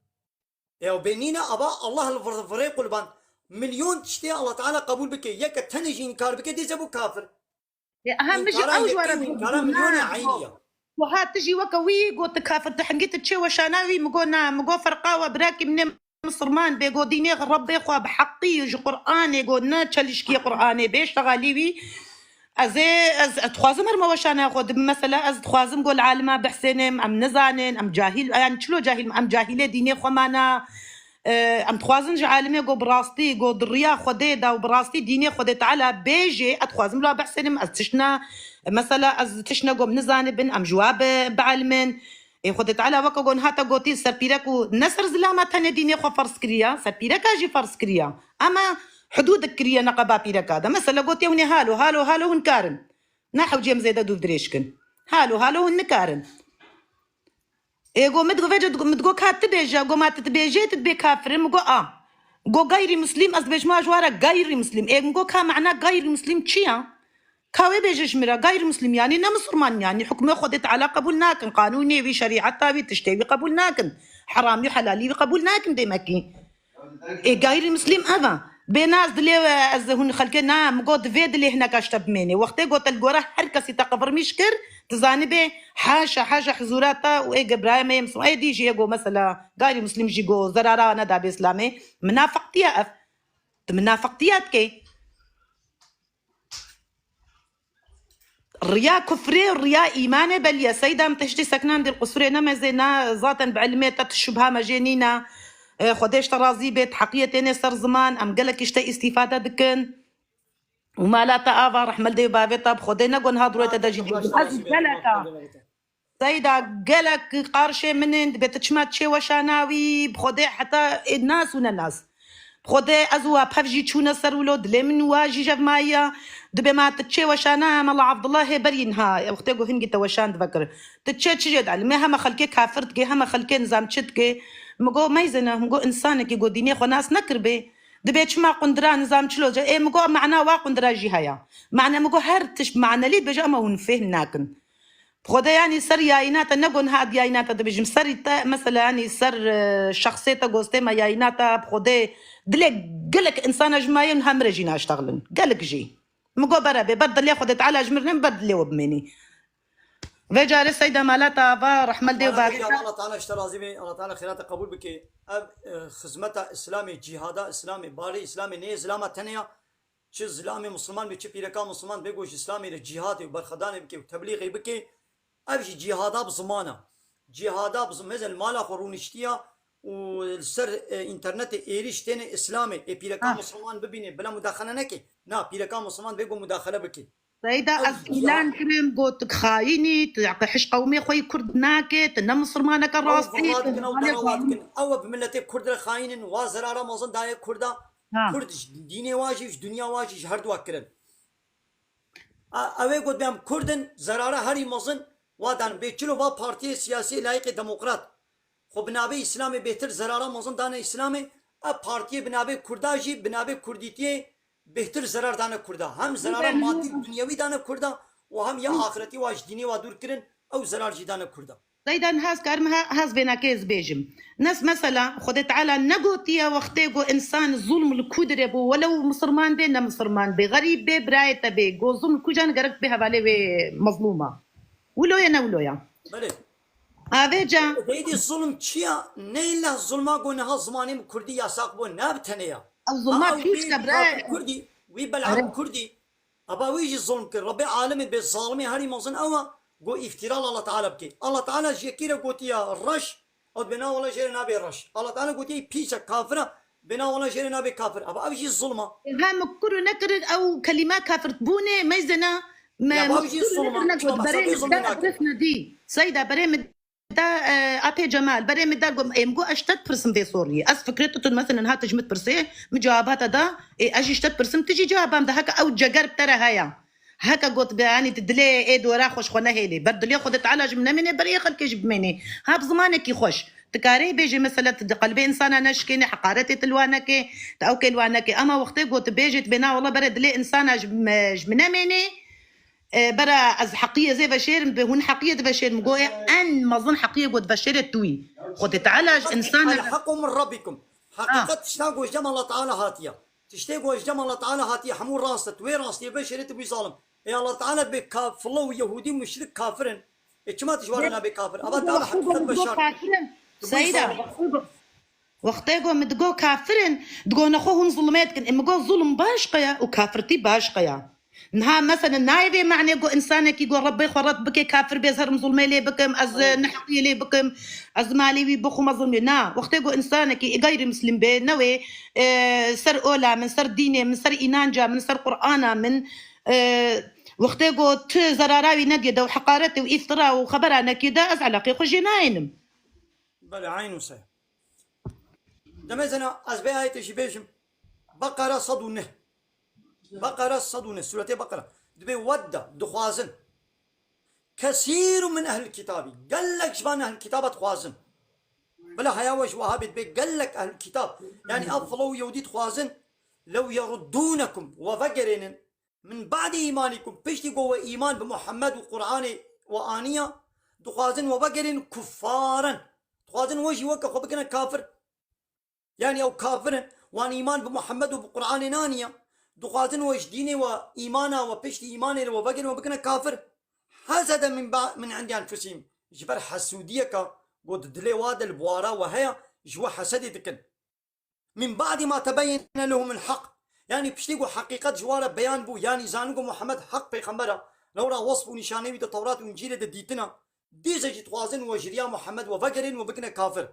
او بينينا ابا الله الفريق قلبان مليون تشتي الله تعالى قبول بك يك تنجي انكار بك دي زبو كافر اهم شيء اوج ورا مليون عينيه وهات تجي وكوي قلت كافر تحنقيت تشي وشاناوي مقو فرقاوه براكي من مسلمان بيقو ديني ربي خو بحقي يجي قراني قلنا تشلشكي قراني بيش تغاليوي از تخوازم هر موشانه خود مثلا از تخوازم گل عالمه بحسنم ام نزانن ام جاهل يعني چلو جاهل ام جاهله دینه خمانا ام تخوازن عالمه گو براستي گو دريا خده دا براستي دینه خده تعالى بيجي اتخوازم لا بحسنم از تشنا مثلا از تشنا گو نزانن بن ام جواب بعلمن خود تعالى وكا قون هاتا قوتي سربيركو نسر زلامة تاني ديني خو فرس كريا سربيركا جي فرس كريا اما حدود كريا نقبا بيركا دا مثلا قوتي وني هالو هالو هالو هنكارن نحو جيم زيدا دوف دريشكن هالو هالو هنكارن ايغو مدغو فيجا مدغو كات تبيجا قو ما تتبيجي تتبي كافر مغو قو غير مسلم از بيجما جوارا غير مسلم ايغو كا معنى غير مسلم تشيا كاوي بيجش مرا غير مسلم يعني نا مسلمان يعني حكمه خدت على قبولناكن قانوني بشريعتها بتشتي بقبولناكن حرامي حلالي بقبولناكن ديمكي غير مسلم ابا بناس دلي هن خلكنا مقود فيد اللي هناك اشتب مني وقت قلت الجوره حركه تقبر مشكر تزانبه حاشا حزوراتا واي ابراهيم يمس اي دي جي جو مثلا غير مسلم جيجو زرارا ندى باسلامي منافقتيات كي الرياء كفري الرياء إيماني بل يا سيدة متشتي سكنان دي القصوري نما زينا ذاتا بعلمية تشبها مجانينا خديش ترازي بيت حقيقة سر زمان أم قالك اشتي استفادة دكن وما لا تآفى رحمل دي بابيتا بخدينا قون هادرو يتدجي سيدة قالك قارشي منين بيتشمات شي وشاناوي بخدي حتى الناس الناس خدي أزوا بحفجي تشونا سرولو دلي من واجي جاب مايا دبي ما تتشي وشانا مالا عبد الله برينها وقتيقو هنجي توشان تفكر تتشي تشجد على ما هم خلكي كافرت كي هم خلكي نظام تشتكي مقو ميزنا مقو إنسانك يقو ديني خو ناس نكربي دبي تشما قندرا نظام تشلو ايه مقو معنا وا قندرا جهايا معنا مقو هرتش معنا لي بجا ما ونفهم ناكن خدا يعني سر يايناتا نقول هاد يايناتا دبيجم سر مثلا يعني سر شخصيتا قوستي ما يايناتا بخدا دلك قالك انسان جمايون هم رجينا اشتغلن قالك جي مقو برابي بدل ياخذ تعالى جمرنين بدل وبمني فيجا السيدة مالتا با رحمل دي وبارك الله تعالى اشترى زي الله تعالى خيرات قبول بك خدمتا اسلامي جهادا اسلامي باري اسلامي ني اسلامه تنيا چه اسلامي مسلمان بي چه بيركا مسلمان بيگوش اسلامي جهاد وبرخدان بك وتبليغي بك ابجي جهادا بزمانه جهادا مثل مالا خورونشتيا والسر انترنت ايريشتين اسلامي بيركا مسلمان ببيني بلا مداخله نكي نا بيركا مسلمان بيگو مداخله بك سيدة أسلان كريم قوتك خايني تعقي حش قومي خوي كرد ناكت نمصر ما نك الراسي أو بملتي كرد الخاين وزرارة مازن داية كردا كرد ديني واجيش دنيا واجيش هر دوا كرن أوي قد بيام كردن زرارة هري مازن وادان بيچلو با بارتي سياسي لايق ديمقراط خو بنابي إسلامي بهتر زرارة مازن دانا إسلامي بارتي بنابي كرداجي بنابي كرديتي بهتر zarar dana kurda hem zarar maddi dünyevi dana kurda ve hem ya ahireti ve dini ve dur kirin او zarar jidana kurda زيدا هاز كارمها هاز بيناكيز بيجم ناس مثلا خدت على نقوتيا وقتيقو انسان الظلم الكودر بو ولو مسلمان بينا مسلمان بي غريب بي برايته بي جو ظلم كوجان قرقت بها بالي مظلومه ولويا نولويا بله افيجا ديدي الظلم تشيا نيلا ظلما قلنا زماني كردي يساق بو نابتنيا الظلمات فيش كبراء كردي ويبلع كردي أبا ويجي الظلم كر ربي عالمي بالظالمي هاري مازن أوا جو افتراء الله تعالى بكي الله تعالى جيكيرا قوتيا الرش أو بنا ولا جير نبي الرش الله تعالى قوتيا بيشا كافرة بنا ولا جير نبي كافر أبا ويجي الظلمة هم كرو نكر أو كلمات كافر بوني ميزنا ما ويجي الظلمة بريم دي سيدة بريم دا أتي جمال بريم دا قم إمجو أشتت برسم في سوريا أس فكرته مثلا هات جمت برسي مجاوبات دا أجي أشتت برسم تجي جوابام ده هكا أو جرب ترى هيا هكا قلت يعني تدلي إيه دورا خوش خونا هيلي بدلي خذت على جمنا مني بري خلك يجيب مني ها بزمانك يخش تكاري بيجي مثلا قلبي إنسانة نشكيني حقارتي تلوانك أو كلوانك أما وقتي قلت بيجي بنا والله برد لي إنسانة جمنا مني برا از حقيقة زي بشير هون حقيقة بشير مقوية أن ما ظن حقيقة قد بشير التوي خد تعالج إنسان الحق من ربكم حقيقة تشتاقوا جمع الله تعالى هاتيا تشتاقوا جمع الله تعالى هاتيا حمور راسة وين راسة بشير تبي ظالم يا الله تعالى بكافر الله يهودي مشرك كافرن إيش ما تجوارنا بكافر أبدا تعالى حقيقة بشر سيدة وقتيقو متقو كافرن تقو نخوهم ظلمات كن إما قو ظلم باشقيا وكافرتي باشقيا نها مثلا نايبه معنى يقول انسانك يقول ربي خرط بك كافر بيظهر مظلمه لي بكم از نحقي لي بكم از مالي بخو مظلمه نا وقت يقول انسانك غير مسلم به نوي سر اولا من سر ديني من سر اينانجا من سر قرانا من وقت يقول زراراوي نقيده وحقارته واثراء وخبر انا كده از علاقي خو جناينم بله عين وسه دمزنا از به آية شبيشم بقرة صدونه بقرة صدونه سورة بقرة دبي ودة دخوازن كثير من أهل الكتاب قال لك شبان أهل الكتاب تخوازن بلا هياوش وهابت بي قال لك أهل الكتاب يعني أفضلوا يودي تخوازن لو يردونكم وفقرين من بعد إيمانكم بيشتي قوة إيمان بمحمد وقرآن وآنية دخوازن وفقرين كفارا دخوازن وجي وكا خبكنا كافر يعني أو كافر وان إيمان بمحمد وبقرآن نانية دخوازن وش ديني وإيمانا وبيشتي إيماني وفقرين وبكنا كافر حسد من عند أنفسهم جبر حسودية كا قد دلي واد البوارا وهي جوا حسد دكن من بعد ما تبين لهم الحق يعني بشتيقوا حقيقة جوار بيان بو يعني زانقوا محمد حق بيخمبرا لورا وصف ونشاني بيد التوراة وإنجيل ديتنا ديزا جتوازن وجريا محمد وفقرين وبكنا كافر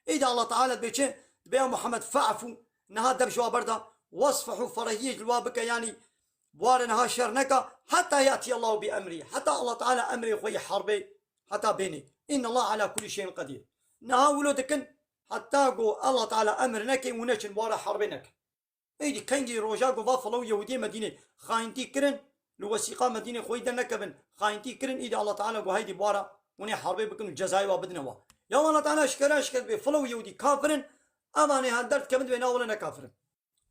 إذا الله تعالى بيشي بيا محمد فعفوا نها دب جوا بردا واصفحوا فرهيج الوابك يعني بوارنها شرنكا حتى يأتي الله بأمري حتى الله تعالى أمري خوي حربي حتى بيني إن الله على كل شيء قدير نها ولودكن حتى قو الله تعالى أمرنك ونشن بوارا حربينك إيدي كنجي روجاكو فافلو يهودي مدينة خاينتي كرن لوسيقى مدينة خوي دنكبن خاينتي كرن إيدي الله تعالى قو هيدي بوارا وني حربي بكن الجزائي وابدنوا يا الله تعالى اشكر بفلو يهودي كافرن أماني هندرت كمد بينا ولنا كافرن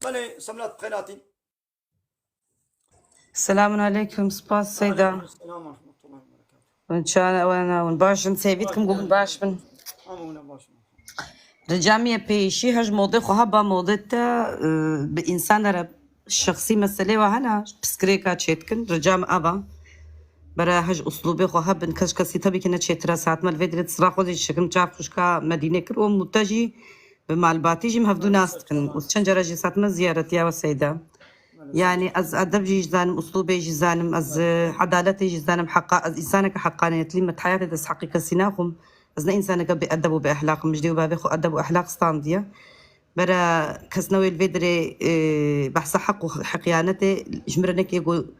بلي سملات بخيراتي السلام عليكم سباس سيدة السلام ورحمة الله وبركاته وإن شاء الله وأنا ونباشن سيفيتكم قوم باشن أمونا باشا رجامية بيشي هج موضوع خهبة موضوع بإنسان رب الشخصي مسألة وهنا بسكريكا تشيتكن رجام أبا برا هج أسلوبي خهب نكش كسي تبي كنا تشيترا ساعت ما الفيديو تصراخ وزي شكل تعرف وش كا مدينة كرو متجي بمعلباتي جي مهفدو ناس تكن وتشنجر جي ساعت ما زيارتي يا وسيدة يعني از ادب جي زانم اسلوبي جي زانم از عدالتي جي زانم حقا از انسانك حقانية لمة حياتي دس حقيقة سيناهم از انسانك بأدب وبأخلاق مجدي وبابخو ادب واخلاق ستاندية برا كسنوي الفيدري بحث حق وحقيانتي جمرنك يقول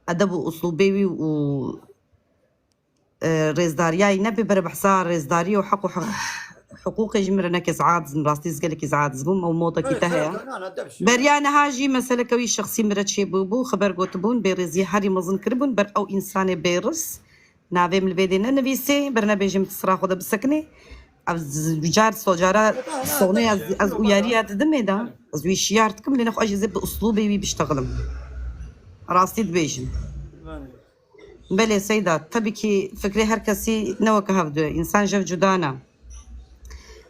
ادب واسلوبي و ريزدارياي نبي برا بحثا ريزداري وحق حقوقي جمرنك ازعاد راستي زقلك ازعاد زبون او موضه كتاها بريانا هاجي مسألة كوي شخصي مرت شي بو خبر قوتبون بيرزي هاري مزن كربون بر او انسان بيرس نافي من الفيدينا نبيسي برنا بيجي متصراخ ودا بسكني از جار صجارة صوني از وياري دمي دا از ويشيارتكم لنا خو اجي زب اسلوبي بيشتغلم راستي دبيجم بلي سيدة تبكي فكري هركسي نوك هفدو انسان جف جدانا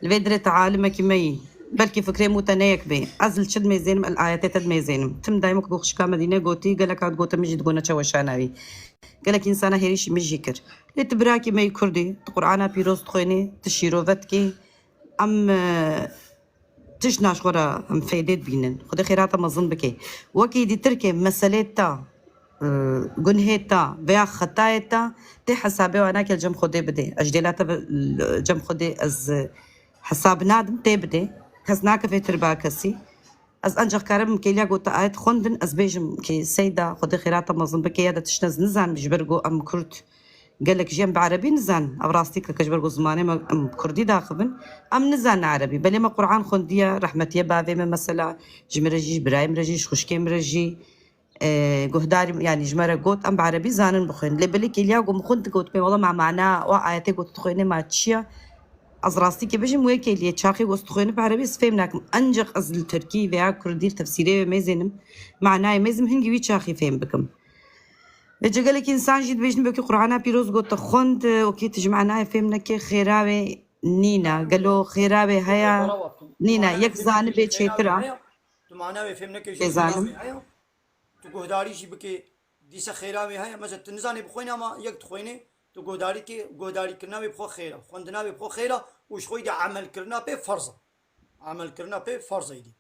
الفيدري تعالمك مي بلكي فكري متنايك بي أزل شد ميزينم الآيات تد ميزينم تم دايمك بوخش كا مدينة قوتي قالك عاد قوتا مجي تقونا تشوشاناوي قالك إنسانة هيريش مجيكر لتبراكي مي كردي تقرآنا بيروز تخويني تشيروفتكي أم تشناش غورا أم فايدات بينن خد خيراتا مظن بكي وكي دي تركي مسألة تا جنهتا بيا خطايتا تي حسابي وانا كل جم خدي بدي أجدلاتا جم خدي از حساب نادم تبدي كزناك في ترباكسي از انجح كارم كيليا قوت آيت خوندن از بيجم كي سيدة خدي خيراتا مظن بكي يادا تشنز نزان بجبرقو ام كرت قالك جيم بعربي نزان ابراستيك كجبرقو زماني ام كردي داخبن ام نزان عربي بلي ما قرآن خونديا رحمتي بابي من مثلا جمرجي برايم رجيش خشكي مرجي جهداري يعني جمرة قوت ام بعربي زانن بخين لبلي كيليا قوم خوند قوت بي والله مع معناه وآياتي قوت تخويني ما تشيا از راستی که بچم وی لیه چاقی گستخونه بعربی سفهم نکم انجق از الترکی و کردی تفسیری و میزنم معنای میزم هنگی وی چاقی فهم بکم بجگل که انسان جد بچم بکی قرآن پیروز گوت خوند و کی تجمعناه فهم نکی خیراوی نینا قالو خیراوی هیا نینا یک زانه به چترا تو معناه فهم نکی زانه تو گهداری جی بکی دیس خیراوی هیا مثلا تنزانی بخوینه ما یک تخوینه تو گوداری که گوداری کرنا به بخو خیره خوندنا به بخو خیره وش خوی عمل کرنا به فرض عمل کرنا به فرض ایدی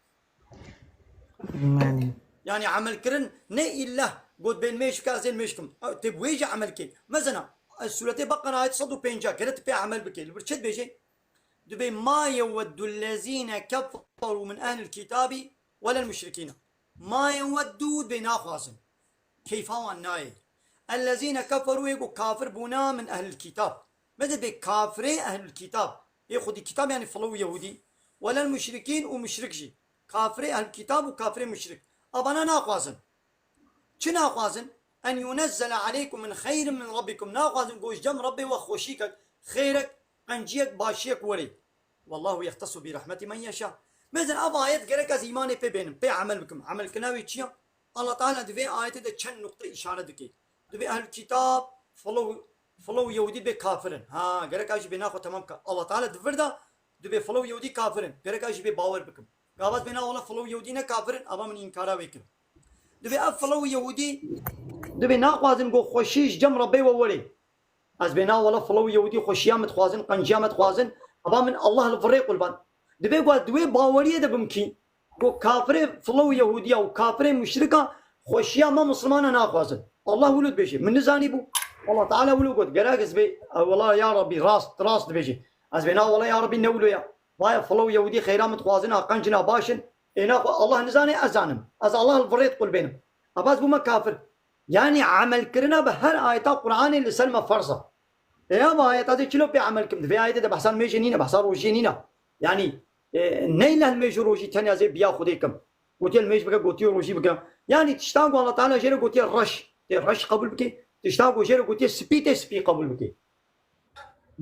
يعني عمل كرن ني إلا قد بين ميش كازين ميشكم تبويجي عمل كي مثلا السورة بقرة آية صدو بينجا كرت بي عمل بكي البرشد بيجي دبي ما يود الذين كفروا من أهل الكتاب ولا المشركين ما يودوا بين خاصم كيف هو الناي الذين كفروا يقول كافر بنا من أهل الكتاب ماذا بكافر أهل الكتاب ياخذ الكتاب يعني فلو يهودي ولا المشركين ومشركجي كافر أهل الكتاب وكافر مشرك أبانا ناقوازن شو ناقوازن أن ينزل عليكم من خير من ربكم ناقوازن قوش جم ربي وخوشيك خيرك أنجيك باشيك وري والله يختص برحمة من يشاء مثلا أبا آيات قرأك از إيماني بي بينم بي عمل بكم عمل كناوي تشيا الله تعالى دفي آيات ده چند نقطة إشارة دكي دفي أهل الكتاب فلو يهودي بي كافرن ها قرأك اج بناخو تمام الله تعالى دفر ده دفي فلو يهودي كافرن قرأك اج بي باور بكم قابت بنا والله فلو يهودي نا كافرن أبا من إنكارا بكم دفي فلو يهودي دفي ناقوازن قو خوشيش جم ربي وولي از بنا والله فلو يهودي خوشيا متخوازن قنجيا متخوازن أبا من الله الفريق والبان دبي قال دوي باوريه ده بمكي قو كافر فلو يهودية وكافر مشركة خوشيا ما مسلمان ناخوازن الله ولد بيجي من نزاني بو والله تعالى ولو قد قراقز بي والله يا ربي راس بيجي أزبنا والله يا ربي نولو يا بايا فلو يهودي خيرا متخوازنا قنجنا باشن إنا الله نزاني أزانم أز الله الفريق قل بينهم أباز بما كافر يعني عمل كرنا بهر آيات القرآن اللي سلمة فرصة يا ما آيات هذه كله بيعملكم في آيات ده بحسن ميجنينا بحسن روجينينا يعني نيله الميج روجي تاني زي بيا خديكم قلت الميج بقى قلت روجي بقى يعني تشتاقوا الله تعالى جيرو قلت الرش قبل بكي تشتاقوا جيرو قلت سبي قبل بكي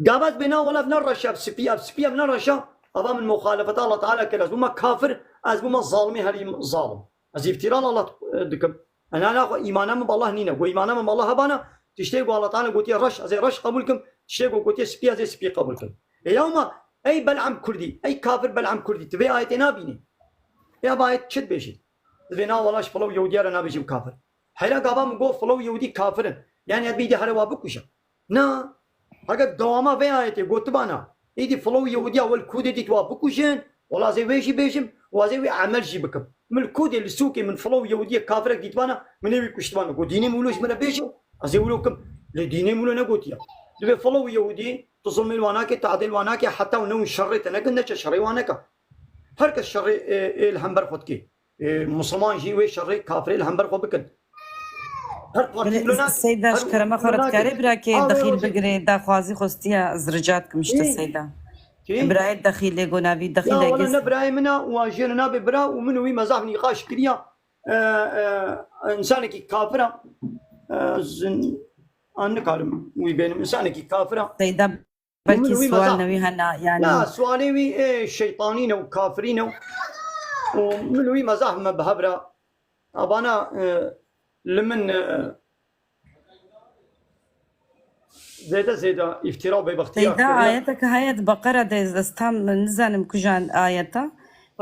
قابت بنا ولا بنا الرشا سبي بنا الرشا هذا من مخالفة الله تعالى كلا بما كافر از بما ظالمي هري ظالم از افتراء الله دكم انا لا ايمانا من الله نينا وايمانا من الله هبانا تشتاقوا الله تعالى قلت الرش زي رش قبلكم تشتاقوا قلت سبي زي سبي قبلكم يوم أي بلعم كردي أي كافر بلعم كردي تبي آية نابيني يا بايت شد بيجي تبينا والله فلو يهودي أنا بيجي كافر حيلا قابا مقول فلو يهودي كافر يعني أبيدي هروا بكوشة نا هذا دوما في آية قلت بانا إيدي فلو يهودي أول كودي دي توا بكوشين ولا زي ويشي بيجم وزي عمل جي بكم من الكودي اللي سوكي من فلو يهودي كافر دي توانا من يبي كشتوانا قديني مولوش من بيجم أزي ولوكم لديني مولو نقولتيا تبي فلو يهودي تصل من واناك تعديل واناك حتى ونو شريت انا قلنا شري واناك هرك الشري الهمبر خدكي مسلمان جي وي شري كافر الهمبر خو بكن هر بارتيلونا سيدا شكرا خورت كاري براكي دخيل بقري دا خوازي خوستيا زرجات مشت سيدا براي دخيل ليغو نافي دخيل لا ولا براي منا واجرنا ببرا ومن وي مزاح نقاش كريا انسانك كافره أنا كارم ويبين إنسانك كافرة. سيدا بلكي سؤال نوي هنا يعني. لا سؤالي وي شيطانين وكافرين ومن وي مزاح ما بهبرة. أبانا لمن زيدا افتراء ببختيار. سيدا آياتك هاي بقرة ده استام نزان مكجان آياتا.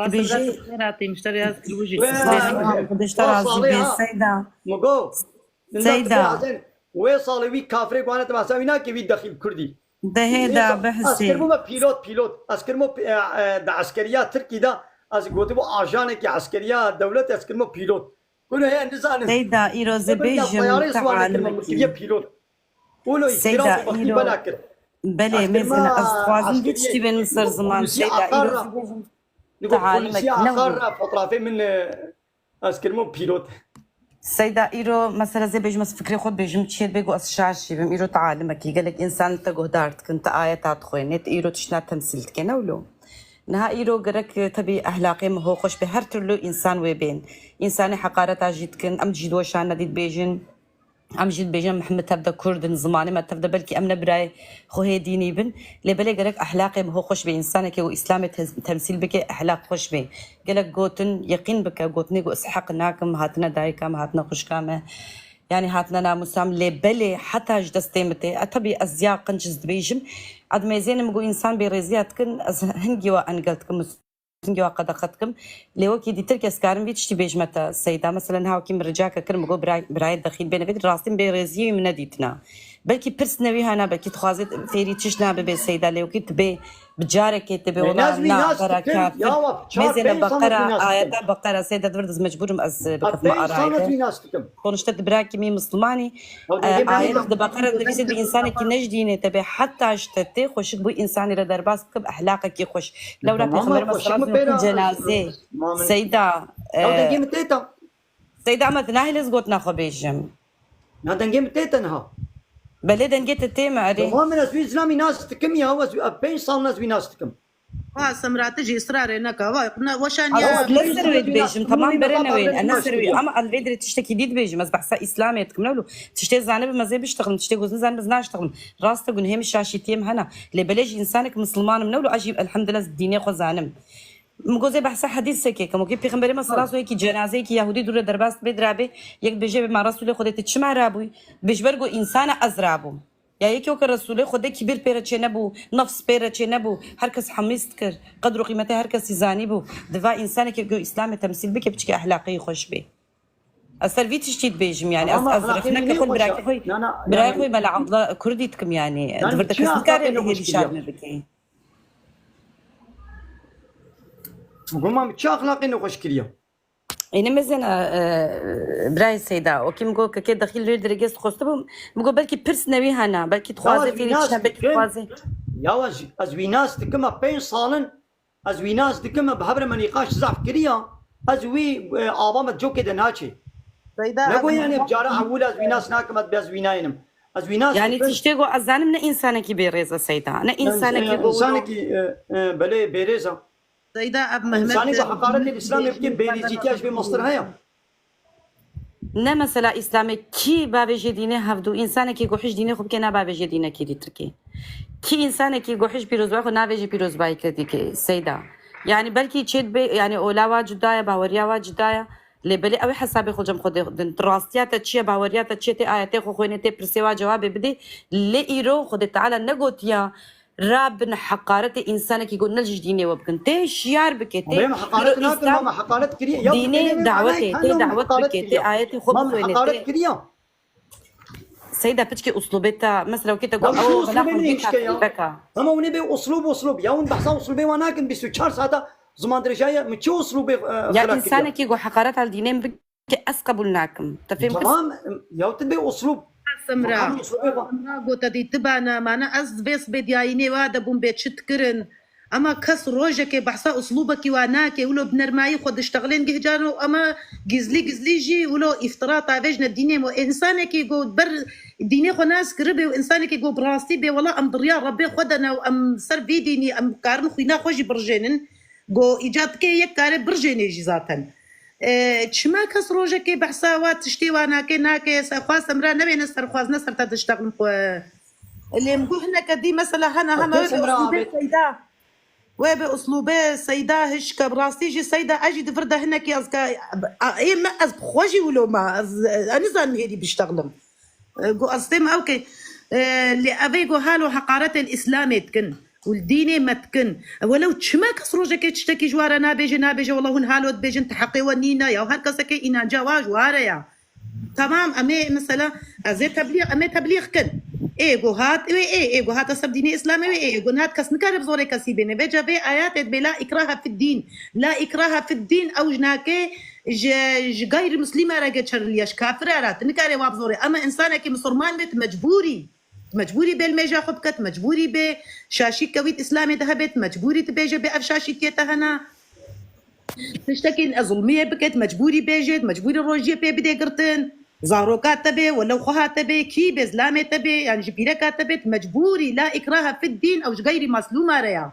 بيجي خيراتي مشتري هذا الوجه. اشترى زبين سيدا. مقول. سيدا. وصل وي كافر قانا تبع سوينا كي دخيل كردي ده هيدا بحسي اسكر مو بيلوت اسكر مو دا عسكريات تركي دا از قلت بو اجان كي عسكريات دولة اسكر مو بيلوت كل هي نزان سيدا ايروز بيجم تعال كي بيلوت ولو سيدا ايرو بلي مثلا استوازن ديتشتي بين مصر زمان سيدا ايروز بيجم تعال مكنو فترة من اسكر مو بيلوت سيدا إيرو مثلا زي بيجمس فكري خود بيجم تشيل بيجو أسشاشي بيم إيرو تعلمك يقولك إنسان تجهدارت كنت آيات عطخوي نت إيرو تشنا تمثيل كنا ولو نها إيرو قرك تبي أخلاقي ما هو خوش بهرتلو إنسان وبين إنسان حقارة تاجد كن أم جد وشان نديت بيجن أم جد بيجن محمد تبدا كرد زماني ما تبدا بلكي أمنا براي خوه ديني بن لبلي قرك أخلاقي ما هو خوش بإنسانك وإسلامي تمثيل بك أخلاق خوش بين قالك قوتن يقين بك قوتني قو اسحق ناكم هاتنا دايكم هاتنا خوشكامه يعني هاتنا ناموسام لبلي حتى جدستيمتي أتبي أزياق قنجز بيجم عد ما يزين مقو إنسان بيريزيات كن هنجوا أنقلتكم هنجوا قدقتكم لوكي دي تركي اسكارم بيتشتي بيجمتا سيدا مثلا هاو كيم رجاك كرم مقو برايد دخيل بين بيت راستين بيريزي من نديتنا بلكي برسنوي هنا بلكي تخازت فيري تشنا ببي سيدا لو كنت بي بجارك تبي والله نا بركات مزنا بقرة آيات بقرة سيدا دردز مجبورم از بكف ما أرايته كونشتت براكي مي مسلماني آيات بقرة دفيسد بإنسان كي نجدينه تبي حتى اشتتي خوش بو إنسان ردر باس كب أحلاقك كي خوش لو رابي خمر مسرات في جنازة سيدا سيدا عمد ناهي لزقوت ناخو بيجم هذا نجيم تيتنها بلي دنجت التيمة عري ما من أزوي إسلامي ناس تكم يا هو 40 سال ناس ناس تكم سمرا تجي إصرار هناك وشان يا السروي بيجم تمام برينا وين أنا سروي أما الفيدري تشتكي ديد بيجم بس بحسها إسلامي تكملوا له تشتي زانب ما زي بيشتغل تشتي جوزن زانب زنا يشتغل راس تقول هي مش عشيتيم هنا اللي بلاش إنسانك مسلمان منولو أجيب الحمد لله الدينية خو زانم مگوزه بحث حدیث سکی که مگه پیغمبر ما صلی الله علیه و جنازه کی یهودی دور درباست بدرابه یک بجه به رسول خودت چما رابوی بجبرگو انسان ازرابو یا یکی که رسول خود کبیر پیره چه نبو نفس پیره چه نبو هر کس حمیست کر قدر و قیمته هر کس زانی بو دفاع انسان که جو اسلام تمثيل بك بتشكي اخلاقي خوش به السلفي تشتيت بيجم يعني ازرفنا كل برايخوي مال عضله كرديتكم يعني دفرتك كار اللي هي شارمه بكي وهم مش أخلاقي نخش كليا إنما مثلا براي سيدا وكيم جو كده دخيل ريل درجات خصتهم مجو بلكي بيرسنوي هنا بلكي تخوازي في ريتشنا بلكي تخوازي يا وج أزويناس تكمل 40 سالن أزويناس تكمل بحبر من نقاش زعف كليا أزوي عظمة جو كده ناتشي سيدا نقول يعني بجارة أول أزويناس ناكمت بأزويناينم أزويناس يعني تشتغل أزانم نا إنسانك بيريزا سيدا نا إنسانك بلي بيريزا سيدا أب مهمت إنساني حقارة الإسلام يبكي بيريزيتياش بمصدر هيا نه مثلا اسلامی کی باوجه دینه هفدو انسان کی گوحش دینه خوب که نه باوجه دینه کی دیترکی کی انسان کی گوحش پیروزبای خو نه وجه پیروزبای کردی که سیدا يعني بلكي تشد بي يعني اولا واجد دايا باوريا واجد دايا لبلي اوي حسابي خو خود دراستيات تشي باوريات تشي تي ايات خو خوينه تي برسيوا جواب بدي ليرو خود تعالى نغوتيا رابن حقارة إنسانك يقول نلج ديني وبكن تي شيار بكتي ما حقارة ناكل ما حقارة كريه ديني دعوتي تي دعوت بكتي آياتي خب ما حقارة كريه سيدة بتشكي أسلوبتها مثلا لو كنت أقول أو بلاك أما ونبي أسلوب يا ون بحث أسلوبي وناكن بس 4 ساعات زمان درجاية متشو أسلوبي يا إنسانك يقول حقارات على الدينين بك أسقبلناكم تفهم تمام يا تبي أسلوب سمرا قلت دي تبعنا معنا أز فيس بديايني وادا بوم بيت شتكرن أما كس روجك بحثا أسلوبك واناك ولو بنرماي خود اشتغلين جهجانو أما جزلي جي ولو افتراط عفجنا الديني وإنسانك يقول بر الديني خو ناس كربي وإنسانك يقول براستي بي والله أم بريار ربي خدنا وأم سر بيديني أم كارن خوينا خوشي برجينن قو إيجاد كي يكاري برجيني جزاتا چما کس روزه که بحثا و تشتی و ناکه سخواست امرا نبین سرخواست نصر تا تشتغل اللي مقولنا كدي مثلا هنا سيدا وبأسلوبه سيدا هش كبراستي جي سيدا أجي فرده هنا كي أزكا إيه ما أز بخوجي ولو ما أنا زان هيدي بيشتغلم جو أستم أوكي اللي أبي جو هالو حقارة الإسلام تكن والديني ما تكن ولو تشما كسروجه كي تشتكي جوارا نابيجي والله هن هالو بيجن تحقي ونينا يا هر كسكي إنا جواج واريا تمام أمي مثلا أزي تبليغ أمي تبليغ كن إيه جو هات أصب ديني إسلامي إيه جو هات كس نكارب زوري كسي بيني بيجا بي آيات بلا إكراه في الدين لا إكراه في الدين أو جناكي غير مسلمة راجع شرليش كافرة رات نكاري واب زوري أما إنسانك مسلمان بيت مجبوري بالميجا خبكت مجبوري بشاشي كويت إسلامي ذهبت مجبوري تبيجي بأفشاشي تيتهنا تشتكي الظلمية بكت مجبوري بيجت مجبوري روجية بي بدي قرتن زاروكات تبي ولا خوها تبي كي بزلامة تبي يعني جبيركات تبي مجبوري لا إكراه في الدين أو غير مسلومة ريا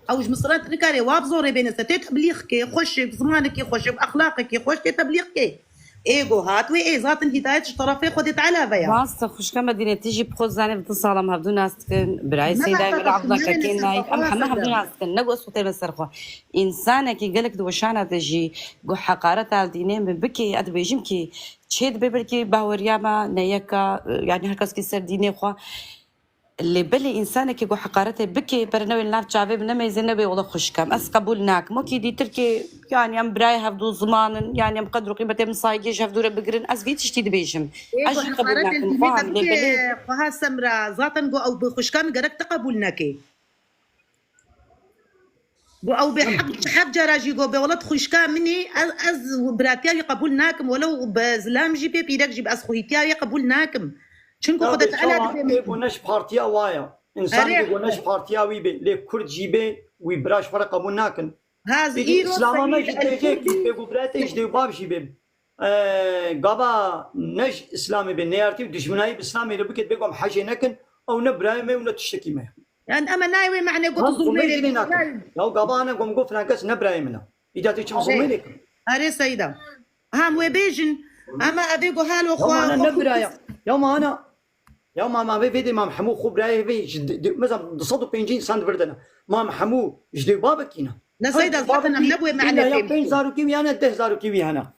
أو مصرات نكاري وابزوري بين ستة تبليغك خوش بزمانك خوش بأخلاقك خوش تبليغك ايجو هات وي ذات الهدايه الطرفين خدت على فيا واسطه خوش كما دينا تيجي بخوز زاني بتصالم هبدو ناس براي سيدا العبد كاين ناي ام حما هبدو ناس نغو صوتي مسرخه انسانه كي قالك دوشانه تجي جو حقارات الدينين بكي اد بيجمكي تشيد ببركي باوريا ما نيكا يعني هركس كي سر ديني خو اللي بلي إنسانك يقول حقارته بكي برنوي النار شعبي بنما يزنبي والله خوشكم أس قبولناك مو كي دي تركي يعني أم براي هفدو زمان يعني أم قدروا قيمة أم صايجيش هفدو بقرن أس في تشتي دبيجم أجي قبولناك فاهم اللي بلي قها سمرا زاتن جو أو بخشكام قرك تقبولناكي او بحق جراجي جو بولد خوشكا مني از براتيا قبولناكم ولو بزلام جي بي بيدك جيب از خويتيا قبولناكم شنو خدت على يقولناش بارتيا وايا انسان يقولناش بارتيا ويبي لي كرد جيبي ويبراش فرق قبولناكم هذا ايرو اسلام ما جيك بيقول براتي جدي باب جيبي قبا نج اسلامي بالنيارتي ودشمناي باسلامي لو بكت بيقوم حاجه نكن او نبرايمه ولا تشتكي ما يعني اما ناوي معنى قلت ظلمي لو قبانا قوم قف ناقص نبرايمنا اذا تيجي ظلمي لك هاري سيدا هم وبيجن اما ابيقو هالو يوم انا نبرايا يوم ما في فيدي ما محمو خو براي في مثلا صدو بينجين ساند بردنا ما محمو جدي بابكينا لا سيدا زاتنا نبوي معنى يا بين زارو كيوي انا 10 زارو كيوي هنا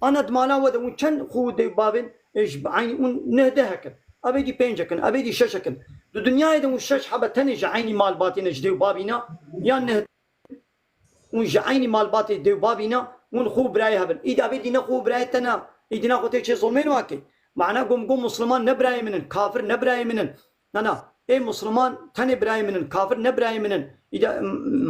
انا دمالا ود وكان خو دي بابن ايش بعين نهدهك ابي دي بينجكن ابي دي ششكن الدنيا اذا وشش حبه تنج عيني مال باتين جدي بابينا يا نه ونج عيني مال باتي دي بابينا ونخو براي هبل اذا بدي نخو برايتنا اذا ناخذ شيء ظلمين واكي معناه قوم مسلمان نبراي منن كافر نبراي منن انا اي مسلمان تاني براي منن كافر نبراي منن اذا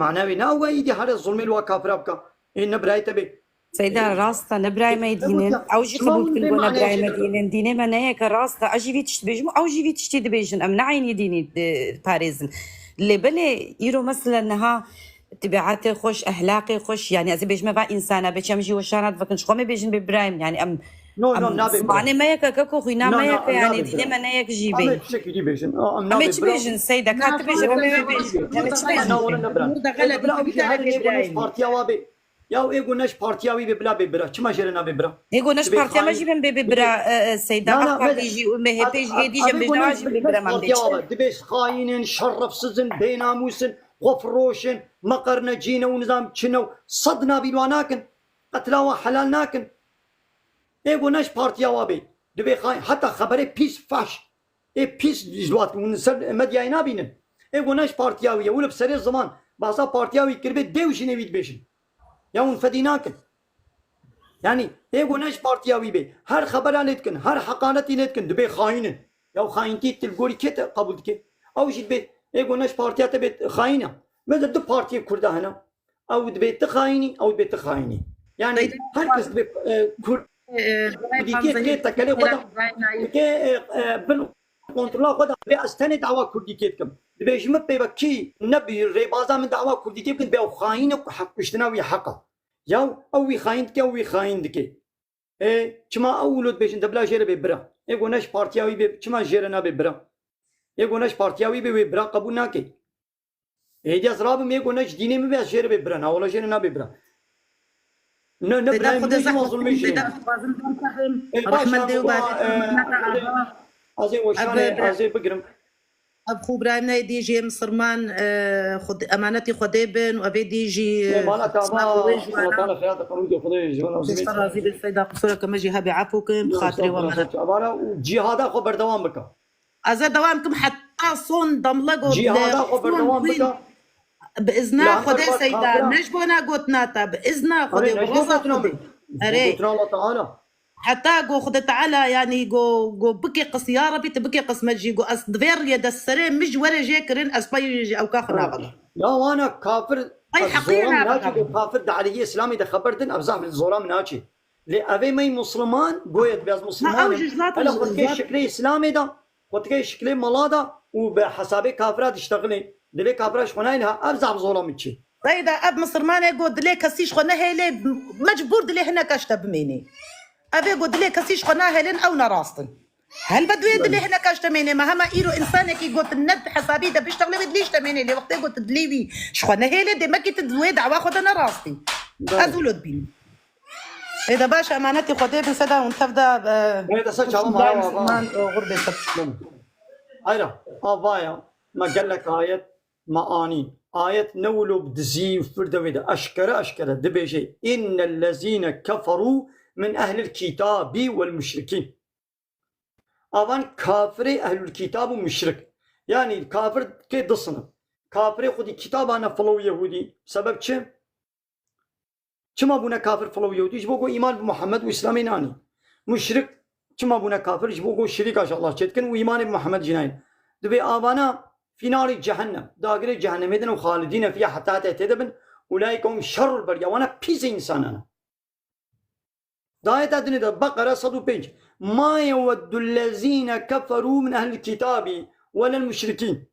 معناه ناوي اذا هذا الظلم الوا ابقى اي نبراي تبي سيدا راستا نبراي ما يدينن او جي قبول كل نبراي ما يدينن دينه ما نيك راستا اجي في تشتبيجم او جي في تشتبيجن ام نعين يديني باريزن اللي بلي يرو مثلا انها تبعاتي خوش اخلاقي خوش يعني ازي بيجمع با انسانه بچمجي وشانات فكن شخو ما بيجن ببرايم يعني ام نو نابي معني ما يك كوكو خوينا ما يك يعني دينه ما نيك جيبي ام شكل دي بيجن ام نابي بيجن سيدا كات بيجن ما بيجن انا ولا نبرا غلط بتاعك بارتيا وابي ياو ايغو نش بارتياوي ببلا ببرا چما جرنا ببرا ايغو نش بارتيا ما جيبن ببرا سيدا اخر يجي ما هبيج يدي جنب نواجي ببرا ما بيجي دبيس خاينين شرف سزن بيناموسن غفروشن مقرنا جينا ونظام تشنو صدنا بلواناكن قتلاوا حلالناكن ايغو نش بارتياوي دبي خاين حتى خبري بيس فاش اي بيس جوات ونسر مدياينا بينن ايغو نش بارتياوي ولا بسري الزمان بعضا بارتياوي كربت ديوشني بيت بيشن ياون فديناكن يعني ايغو نش بارتياوي بي هر خبرانتكن هر حقانتي نتكن دبي خاينن ياو خاينتي تلقوري كت قبول كي او جيت بي ايغو نش بارتيا تبي خاينه ماذا دو بارتي كرده هنا او دبي تخايني او دبي تخايني يعني هركز دبي كردي كي تكلي خدا كي بن كنترول خدا بي استند دعوه كردي كيتكم دبي جمع بكي نبي ريبازا من دعوه كردي كي كنت بي خاينه حق اشتناوي حقه ياو اوي خاينتك اوي خايندك چما اولود بيشن دبلا جير ببرا ايغو نش بارتياوي بي چما جيرنا ببرا ايغو نش بارتياوي بي ببرا قبول ناكي ايجا زراب ميغو نش ديني مي جير ببرا نا ولا جيرنا ببرا ن نبرايم مش مظلوم مش رحمه ديو ازي وشانه ازي بقرم اب خوبرانا يجي مصرمان خد امانتي خديبن وابي يجي امانتها ما خياطه قانون خديج ولا استرازي بالفايده قصوره كما جي هبي عفوكم بخاطري وما وجهاد خبر دوام بك ازا دوامكم حتى صون دملقو جهاد خبر دوام بك باذن خدي سيدا نجبونا قوتناتا باذن خدي وصلتنا الله تعالى حتى جو خد تعالى يعني جو بكي قص يا ربي تبكي قص مجي جو اصدفير يد السرين مش ولا جاكرين اسباي او كاخنا غدا لا وانا كافر اي حقيقه كافر دعالي اسلامي ده خبرتن ابزح من الظلام ناجي لي افي مي مسلمان قويت بياز مسلمان انا قلت كي شكلي اسلامي ده قلت كي شكلي ملادا وبحسابي كافرات اشتغلي دلي كافراش خناينها ابزح بظلام تشي طيب اب مصرمان يقول دلي كسيش خنا هي مجبور دلي هنا كاشتب ميني ابي قد لي كسيش قناه هلين او نراستن هل بدو يد اللي هنا كاش تميني ما هما ايرو انسانك قلت الند حسابي ده بيشتغل بدليش تميني اللي وقت قلت دليوي شخنا هيلي دي ما كنت دوي دعوه خد انا راستي ازولد بين اذا باشا امانتي خدي بن سدا ونتفدا هذا سجل غربه سب ايرا ابايا ما قال لك ايه معاني آية نولو بدزي فردويدا أشكر دبيجي إن الذين كفروا من أهل الكتاب والمشركين أوان كافر أهل الكتاب ومشرك يعني كافر كي ضصنا كافر خودي كتابنا فلو يهودي سبب چه چما بونا كافر فلو يهودي جبوكو إيمان بمحمد وإسلامي ناني مشرك چما بونا كافر جبوكو شريك عش الله چتكن وإيمان بمحمد جناين دبي آبانا في نار جهنم داخل جهنم يدن وخالدين فيها حتى تهتدبن أولئك هم شر البرية وأنا بيز إنسان داية أدنى بقرة 105 ما يود الذين كفروا من أهل الكتاب ولا المشركين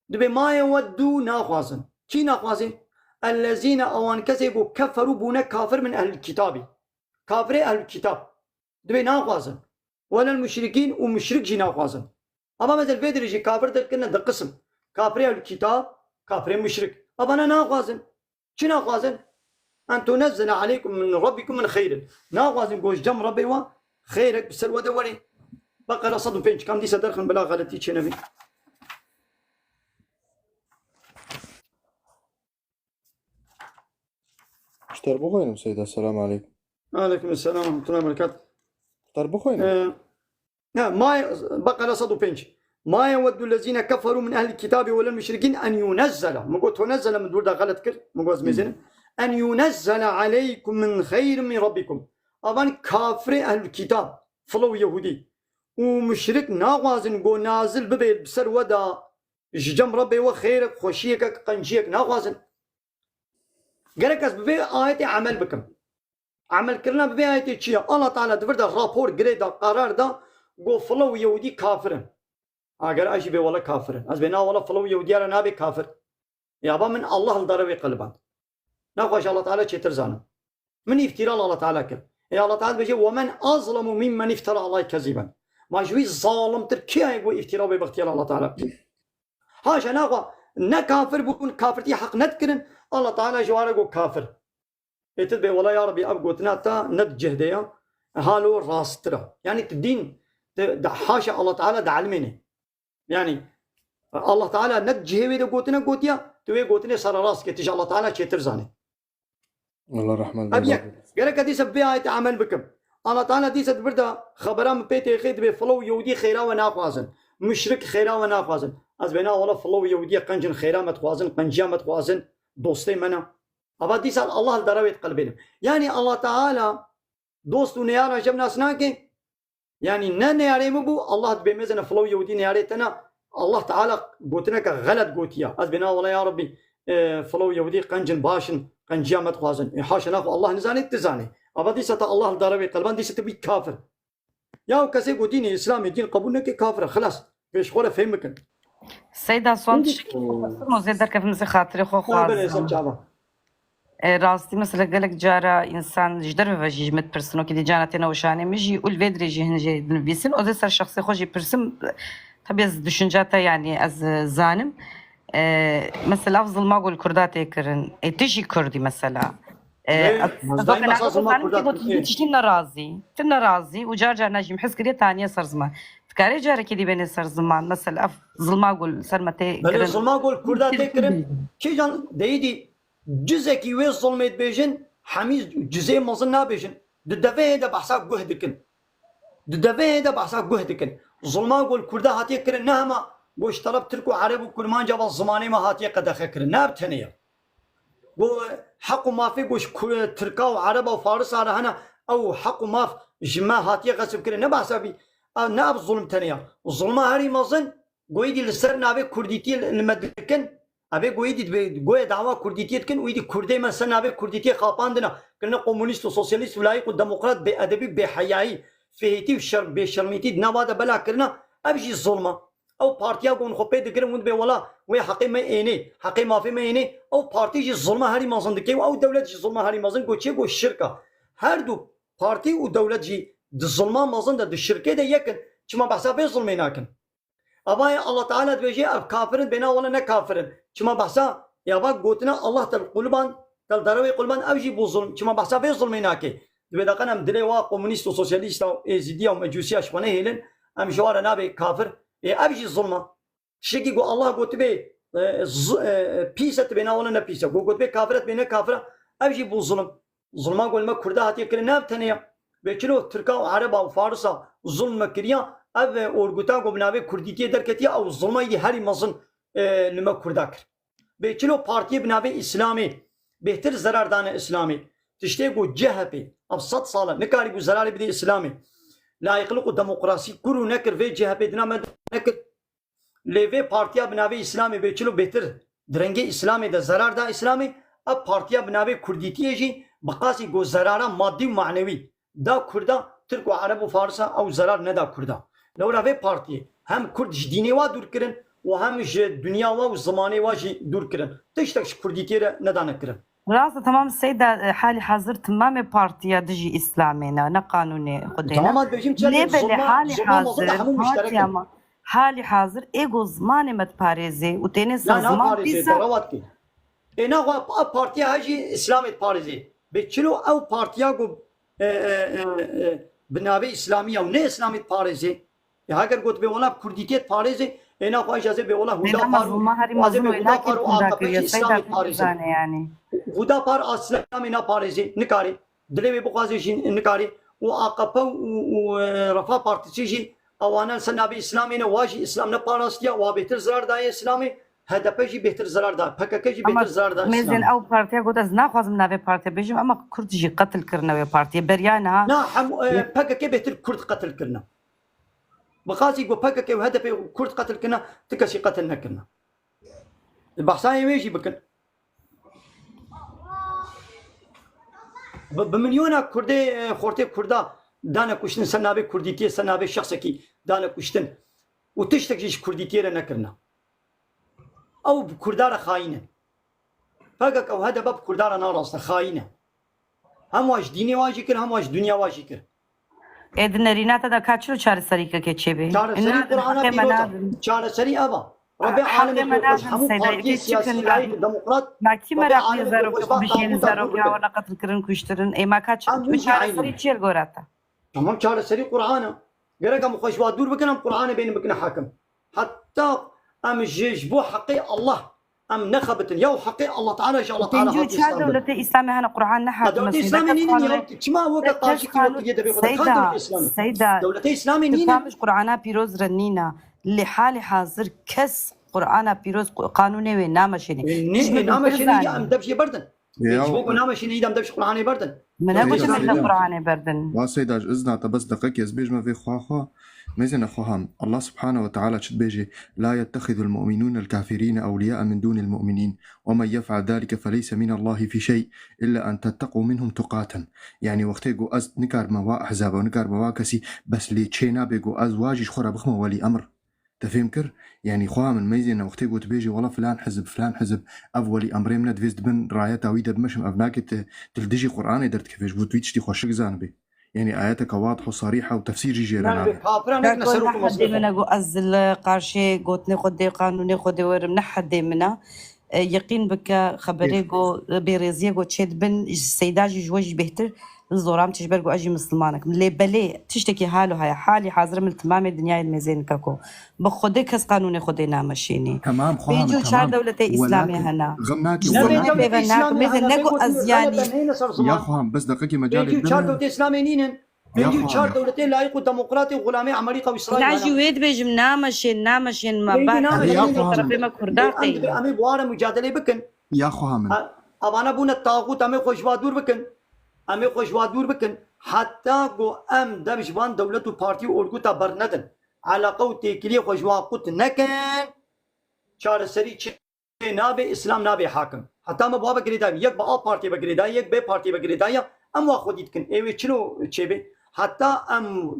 دبي ما يودوا ناخوازن كي ناخوازن الذين أوان كسبوا كفروا بونا كافر من أهل الكتاب كافر أهل الكتاب دبي ناخوازن ولا المشركين ومشرك جي ناخوازن أما مثل في درجة كافر تلقنا ده قسم كافر أهل الكتاب كافر مشرك أما أنا ناخوازن كي ناخوازن أن تنزل عليكم من ربكم من خير ناخوازن قوش جم ربي وخيرك بسر ودوري بقرة 105 كم دي صدرخن بلا غلطي چه نبي اشتر بخوينم سيدة السلام عليكم. عليكم السلام ورحمة الله وبركاته. اشتر بخوينم. ما بقرة 105 ما يود الذين كفروا من أهل الكتاب ولا المشركين أن ينزل ما قلت تنزل من دور ده غلط كر ما قلت ميزين أن ينزل عليكم من خير من ربكم أبان كافر أهل الكتاب فلو يهودي ومشرك ناغازن قو نازل ببيت بسر ودا جم ربي وخيرك خوشيك قنجيك ناغازن قالك ببي آية عمل بكم عمل كرنا ببي آية شيء الله تعالى دفرد رابور قريدا قرار دا قو فلو يهودي كافرن اگر اجي بي والله كافرن از بنا والله فلو يهودي انا نابي كافر يابا من الله الضربي قلبان ناخوش الله تعالى شي ترزانا من افتراء الله تعالى كر يا الله تعالى بيجي ومن اظلم ممن افترى الله كذبا ما جوي ظالم تركيا يقول افتراء باختيار الله تعالى هاشا ناخو نا كافر بكون كافرتي حق نذكرن الله تعالى جواره يقول كافر يتبع والله يا ربي ابقوتنا تا ندجه ديا هالو راسترا يعني الدين حاشا الله تعالى ده علمني يعني الله تعالى نجه ويدا قوتنا قوتيا توي قوتنا صار راس كتج الله تعالى شي ترزاني الله الرحمن ابيك قال لك دي سبي آية عمل بكم الله تعالى دي بردا خبرام بيتي خيد بفلو يودي خيرا وناقوازن مشرك خيرا وناقوازن از بنا والله فلو يودي قنجن خيرا متوازن قنجيا متوازن دوستي منا ابا دي سال الله الدراويت قلبنا يعني الله تعالى دوست ونيارا جبنا سناكي يعني نياري مبو الله بمزنا فلو يودي نياريتنا الله تعالى قوتناك غلط قوتيا از بنا والله يا ربي فلو يودي قنجن باشن قنجيا متوازن حاشا ناخو الله نزاني تزاني ابا دي ستا الله الدراويت قلبان دي ستا بي كافر يا كسي قوتيني اسلامي دين قبولنا كي كافر خلاص فيش خوله فهمكن سيدة سوال تشكي زيد دركب نزي خاطري خو خواز راستي مثلا قالك جارة إنسان جدر وجيج مت برسنو كده جانا تنا وشاني مجي يقول فيدري جي هنجي بيسن أو صار شخصي خوجي برسم طبيعي از düşüncata يعني از زانم مثلا أفضل ما أقول كردات يكرن تجي كردي مثلا تنا راضي وجار جار نجي محس كده تانية صار زمان فكاري جارة كده بين صار زمان مثلا أفضل ما أقول صار متى كرن أفضل ما أقول كردات يكرن كي جان ديدي جزء ويز ظلمت بيجن حميد جزء مظن نابيجن ددفه ده بحساب جهدكن ددفه ده بحساب جهدكن ظلما قول كردا هاتي كرن نهما قوش طلب تركو عرب وكرمان جاب الزماني ما هاتي قد خكرن ناب تنيا قو حق ما في قوش تركا وعرب وفارس على هنا او حق ما في جما هاتي غسب كرن نبحسابي ناب ظلم تنيا الظلما هاري مظن قويدي لسر نابي كرديتي المدكن أبي قويدي قوي دعوة كرديتي كن ويدي كردي مثلا أبي كرديتي خاباندنا كنا كومونيست وسوسياليست ولايق وديمقراط بأدبي بحياي فيتي وشر بشرميتي نوادا بلا كرنا أبجي الظلمة أو بارتيا قون خبي دكرم ود بولا ويا حقي ما إني حقي ما في ما إني أو بارتي جي الظلمة هاري مازن دكيم أو دولة جي الظلمة هاري مازن قوتشي قو الشركة هردو بارتي ودولة جي الظلمة مازن ده الشركة ده يكن كما بحساب الظلمين لكن أباي الله تعالى بيجي أب كافرن بينا ولا نكافرن كما بحسا يا باك قوتنا الله تل قلبان تل دروي قلبان أبجي بظلم كما بحسا في ظلميناكي دبي قنا مدري وا كومونيست وسوسياليست وإزديا ومجوسيا شبانه هيلن أم جوار نابي كافر أبجي ظلمة شكي قو الله قوت بي بيسة بينا ولا نبيسة قوت بي كافرت بينا كافرة أبجي بظلم ظلما قول ما كردا هاتي كرنا بتنيا بيشلو تركا وعربا وفارسا ظلم كريا ev orguta go binavê Kurdîtiyê derketiye ew zilmayê herî mezin li me Kurda kir. Bê çilo partiyê binavê İslamê bêhtir zerar dane İslamê. Tiştê ku CHP ev 100 sal e nikarî bû zerarê bide İslamê. Layıklık û demokrasî kur û nekir vê CHP dina me nekir. Lê vê partiya binavê İslamê bê çilo bêhtir direngê İslamê de zerar da İslamê ev partiya binavê Kurdîtiyê jî biqasî ku zerara maddî û manevî da Kurda Türk û Arab û Farisa ew zerar neda Kurda. Lewra vê partiyê hem Kurd ji dînê wa dûr kirin û hem ji dünya wa û zimanê wa jî dûr kirin. Tiştek ji Kurdîtiyê re neda nekirin. راسا تمام السيدة حالي حاضر تمام بارتيا دجي إسلامنا نا قانوني خدينا Tamam hadi bejim çelme ليه حالي zulma حاضر hemû müşterek. هاتي أما حالي حاضر إيجو زماني متبارزي وتاني Ya زمان ne Paris'e بيسا teravat ki. Ne o partiya hacı İslamiyet Paris'e. Be çilo ev partiya go binavê İslamiye û ne İslamiyet Paris'e. Heger got be ola Kurdîtiyet Paris'e. Ne xwe jazê be ola Huda لأن par مظلومة هاري wazê be مظلومة Huda لكن par û كندا AKP كريا سيدة İslamiyet Paris'e. كندا يعني Huda par İslamiyet na Paris'e nikari. Dilê bu xwazê jî nikari. û AKP û Refah Partisi jî awanan senabî İslamê ne wa jî İslam ne parastiya wa bêhtir zerar daye İslamê. HDP jî bêhtir zerar da. PKK jî أما bêhtir zerar da ميزن İslamê. أو بارتيا قلت أز ناخذ من نافي بارتيا بيجم أما كرد جي قتل كرنا ويا بارتيا بريانها Na hem PKK bêhtir Kurd qetil kirina. Bixasî ku PKK û HDP Kurd qetil kirina ti kesî qetil nekirina. Behsayê wê jî bikin. Bi milyona Kurdê xortê Kurda dane kuştin ser navê Kurdîtiyê ser navê şexsekî dane kuştin û tiştek jî ji Kurdîtiyê re nekirina. Ew bi Kurda re xayîn in. PKK û HDP bi Kurda re narast e xayîn e. Hem wa ji dînê wa jî kir hem wa ji dunya wa jî kir. إذن ريناتا دا كاتشلو شاري سريكا كيتشيبي Çareseri Kur'an'a bir çareseri eva. Rabbi alemi bir hamu partiye siyasi layık demokrat. ما كي Rabbi مرا alemi في bir زارو hoşbah بيشين tabuta زارو durdu. يا ولا قتل كرن كشترن اي ما كاتش Am bu شاري aynı. سري تشيل غوراتا Tamam çareseri Kur'an'a. Gerek am hoşbah dur bakın am Kur'an'a benim bakın hakim. Hatta am bu hakkı Allah. Am nekhabetin ya hakkı Allah Teala ya Allah Teala تنجو hakkı تشاد İslam'da. دولة إسلامي هنا قرآن نحات Devlet İslami ninin ya kima o kadar karşı kıymetli diye de bir kadar سيدا devlet İslami. سيدا Devlet İslami ninin. تفهمش قرآن بيروز رنينا اللي حالي حاضر كس قرآن بيروز قانوني وينامشيني Ne nameşini ya am devşi bardın. يا Bu nameşini idam devşi Kur'an'ı bardın. من سيدا أقول من سيدا القرآن بردن وسيدا إذنا بس دقيقة يزبيج ما في خواخوا ميزن أخوهم الله سبحانه وتعالى تشبيجي لا يتخذ المؤمنون الكافرين أولياء من دون المؤمنين ومن يفعل ذلك فليس من الله في شيء إلا أن تتقوا منهم تقاتا يعني وقت يقول أز نكار موا أحزاب ونكار موا كسي بس لي تشينا بيقول أز واجي خورا بخمة ولي أمر تفهم كر يعني خواه من ميزن وقت يقول تبيجي والله فلان حزب أولي أمري من دفيز دبن راية تاويدة بمشم أبناك تلدجي قرآن يدرت كيفش بوتويتش تي خوشك زانبي يعني آياتك واضحة وصريحة وتفسير جيجي Yani لنا bir kafira ne كل seruku حد masrafı. منا جو أزل قارشي قوتني خدي قانوني خدي ورم نحد منا يقين بك خبري جو بيريزيا جو تشد بن سيداجي جوج بهتر الزورام تشبر جو أجي مسلمانك لي بلي تشتكي حاله هاي حالي حاضر من تمام الدنيا الميزين كاكو بخدي كس قانوني خدي نامشيني تمام خوهم بيجو شار تمام دولة إسلامي هنا غمناكي Ne والله devlet بيغناك İslami مثل hana نقو beko أزياني يا خوهم بس دقيقة مجال Peki çar الدنيا devlet İslami ninin. Ya Peki Muhammed. çar devleti layık ve demokrati gulami Amerika ve İsrail. ناجي ويد بيجم نامشين ما بيجي بعد نامشين يا من خوهم. طرفي ما كرداتي Ami bu ara mücadele bakın. يا خوهم Abana buna tağut ami hoşvadur bakın. Ami hoşvadur bakın. Hatta go am devşvan devlet ve parti orguta barnadın. Alaka ve tekiliye hoşvakut nekin. Çareseri nabe İslam nabe hakim. Hatta ma baba giridayım. Yek ba A partiye ba giridayım. Yek B partiye ba giridayım. Am wa xoditkin. Evi çino çebe. Hatta am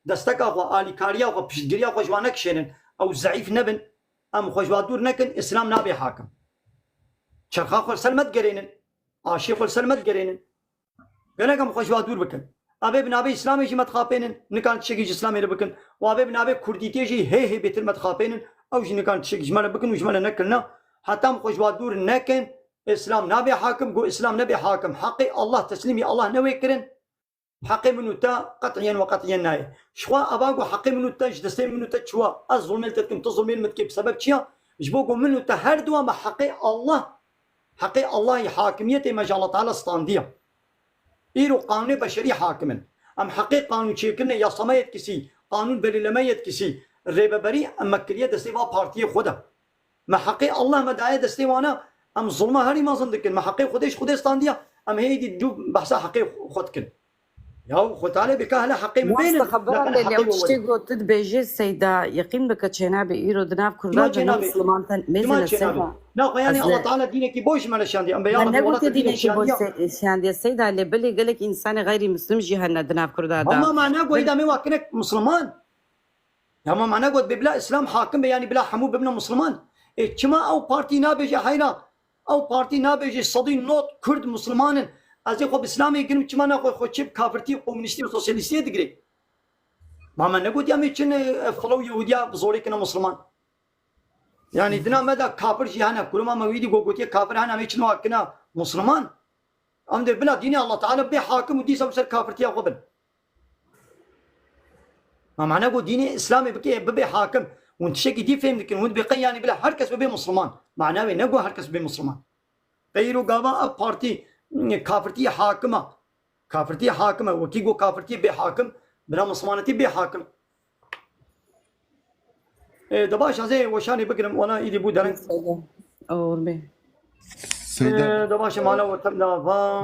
destaka ve alikariya ve pişgiriya hoşvanak şenin. Ev zayıf nebin. Am hoşvadur nekin. İslam nabe hakim. Çarxa xol selmet gerinin. Aşık xol selmet gerinin. Gene kam hoşvadur bakın. Abi binabe İslam'ı jimet xapenin. Nikan tşeki İslam'ı bakın. Ve abi binabe Kurditiye ji he bitirmet xapenin. Ev ji nikan tşeki jmale bakın. Jmale nekilna. Hatta hoşvadur nekin. İslam nabe hakim. Go İslam nabe hakim. Hakkı Allah teslimi Allah ne vekirin. Hakkı minuta qat'iyen ve qat'iyen naye. Şua abago hakkı minuta jdeste minuta çua. Az zulmel tetkim tuzulmel metkip sebep çiya. Jbogo minuta her dua ma hakkı Allah. حقي الله حاكميته مجال الله تعالى ستاندية إيرو قانون بشري حاكمن أم حقي قانون شيكنا يا صميت كسي قانون بللميت كسي الريببري أما كريه دستي وا بارتي خدا ما حقي الله ما داعي دستي وانا أم ظلمة هري ما ظن ما حقي خديش خديستانديا أم هي دي جو بحثها حقي خدكن ياو خوتالي بكاهلا حقي من بين خبرت اللي عم تشتغلوا تدبيجي السيدة يقيم بك تشينابي إيرو دناب كرداجة مسلمان ميزن السيدة لا يعني الله تعالى دينك بوش ما نشاندي أم بيان أنا قلت دينك بوش شاندي السيدة اللي بلي قالك إنسان غير مسلم جهنا دناب كرداجة ما معناه قوي إذا ما واكنك مسلمان يا ما معناه قوي ببلا إسلام حاكم يعني بلا حمو ببنا مسلمان إيه كما أو بارتي نابيجي حينا أو بارتي نابيجي صدين نوت كرد مسلمان از خو اسلام یکیم چما نه خو چپ کافرتی کمونیستی و سوسیالیستی دیگری ما من نگود یا میچن فلو یهودیا بزوری کنه مسلمان yani dina meda kafir jihana kuluma mavidi gogotiye kafir hana میچن واکنه مسلمان ام de bela dini Allah Teala be hakim ودي سر kafirtiye قبل ما معناه قو ديني اسلامي بكي ببي حاكم وانت شكي دي فهم لكن وانت بقي يعني بلا هركس ببي مسلمان معناه نقو هركس ببي مسلمان غيرو قاوا اب بارتي كافرتي حاكمة وكيقو كافرتي بحاكم بلا مسلمانتي بحاكم دباش زي وشاني بقرم وانا ايدي بو درن سيدة دباش مالا وتبدا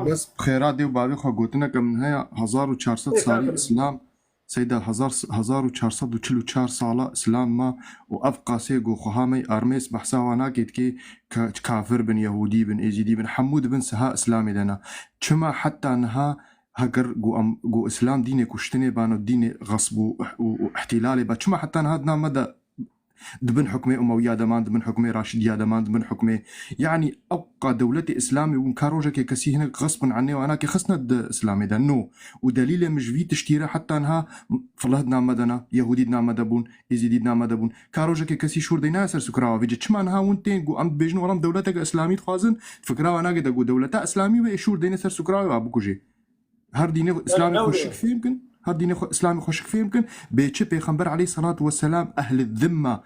بس بخيرات دي وبابي خو قوتنا كم هي 1400 سالي اسلام سيدة 1444 سالة اسلام ما وابقى سيقو خهامي ارميس بحسا وانا كي كافر بن يهودي بن ايزيدي بن حمود بن سها اسلامي لنا كما حتى انها هجر جو اسلام ديني كشتني بانو ديني غصب واحتلالي با كما حتى انها دنا مدى دبن حكمي أموية دمان دبن حكمي راشدية دمان دبن حكمي يعني أبقى دولتي إسلامي ونكاروجا كي كسي هنا غصبا عني وأنا كي خصنا إسلامي ده نو ودليل مش في تشتيرة حتى أنها فلهدنا مدنا يهودينا مدبون إزيدينا مدبون كاروجا كي كسي شور دينا يسر سكراوا فيجي تشما أنها وانتين قو أم بيجنو ورم دولتك إسلامي تخوازن فكراوا أنا قد قو دولتا إسلامي وإشور دينا يسر سكراوا وابوكو جي هر ديني إسلامي خوشك فيه يمكن هر ديني إسلامي خوشك فيه يمكن بيتشي بيغمبر عليه الصلاة والسلام أهل الذمة